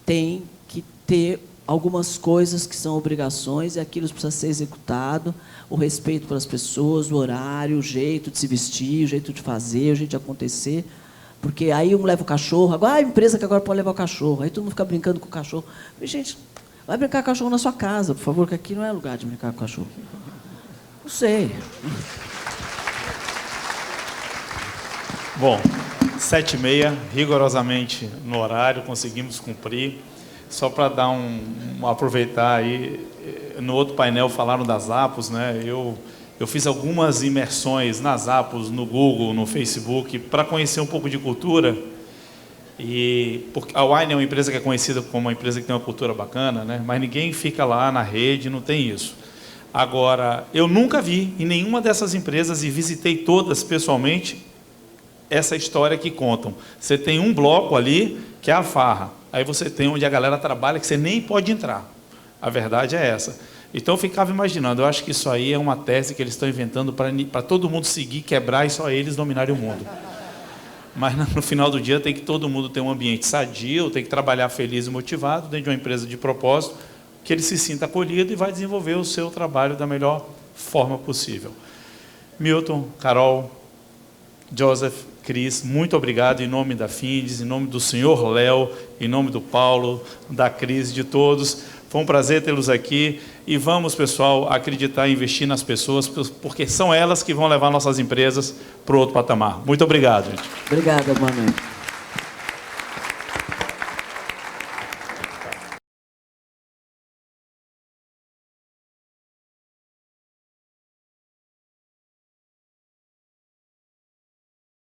tem que ter algumas coisas que são obrigações e aquilo precisa ser executado, o respeito pelas pessoas, o horário, o jeito de se vestir, o jeito de fazer, o jeito de acontecer. Porque aí um leva o cachorro, agora a empresa que agora pode levar o cachorro, aí todo mundo fica brincando com o cachorro. Mas, gente, vai brincar com o cachorro na sua casa, por favor, que aqui não é lugar de brincar com o cachorro. Não sei. Bom, 7h30, rigorosamente no horário, conseguimos cumprir. Só para dar aproveitar aí, no outro painel falaram das Apos, né? Eu fiz algumas imersões nas Apos, no Google, no Facebook, para conhecer um pouco de cultura. E a Wine é uma empresa que é conhecida como uma empresa que tem uma cultura bacana, né? Mas ninguém fica lá na rede, não tem isso. Agora, eu nunca vi em nenhuma dessas empresas, e visitei todas pessoalmente, essa história que contam. Você tem um bloco ali, que é a farra. Aí você tem onde a galera trabalha, que você nem pode entrar. A verdade é essa. Então, eu ficava imaginando, eu acho que isso aí é uma tese que eles estão inventando para todo mundo seguir, quebrar e só eles dominarem o mundo. Mas, no final do dia, tem que todo mundo ter um ambiente sadio, tem que trabalhar feliz e motivado dentro de uma empresa de propósito, que ele se sinta acolhido e vai desenvolver o seu trabalho da melhor forma possível. Milton, Carol, Joseph, Cris, muito obrigado em nome da Findes, em nome do senhor Léo, em nome do Paulo, da Cris, de todos. Foi um prazer tê-los aqui e vamos, pessoal, acreditar e investir nas pessoas, porque são elas que vão levar nossas empresas para o outro patamar. Muito obrigado, gente. Obrigada, boa noite.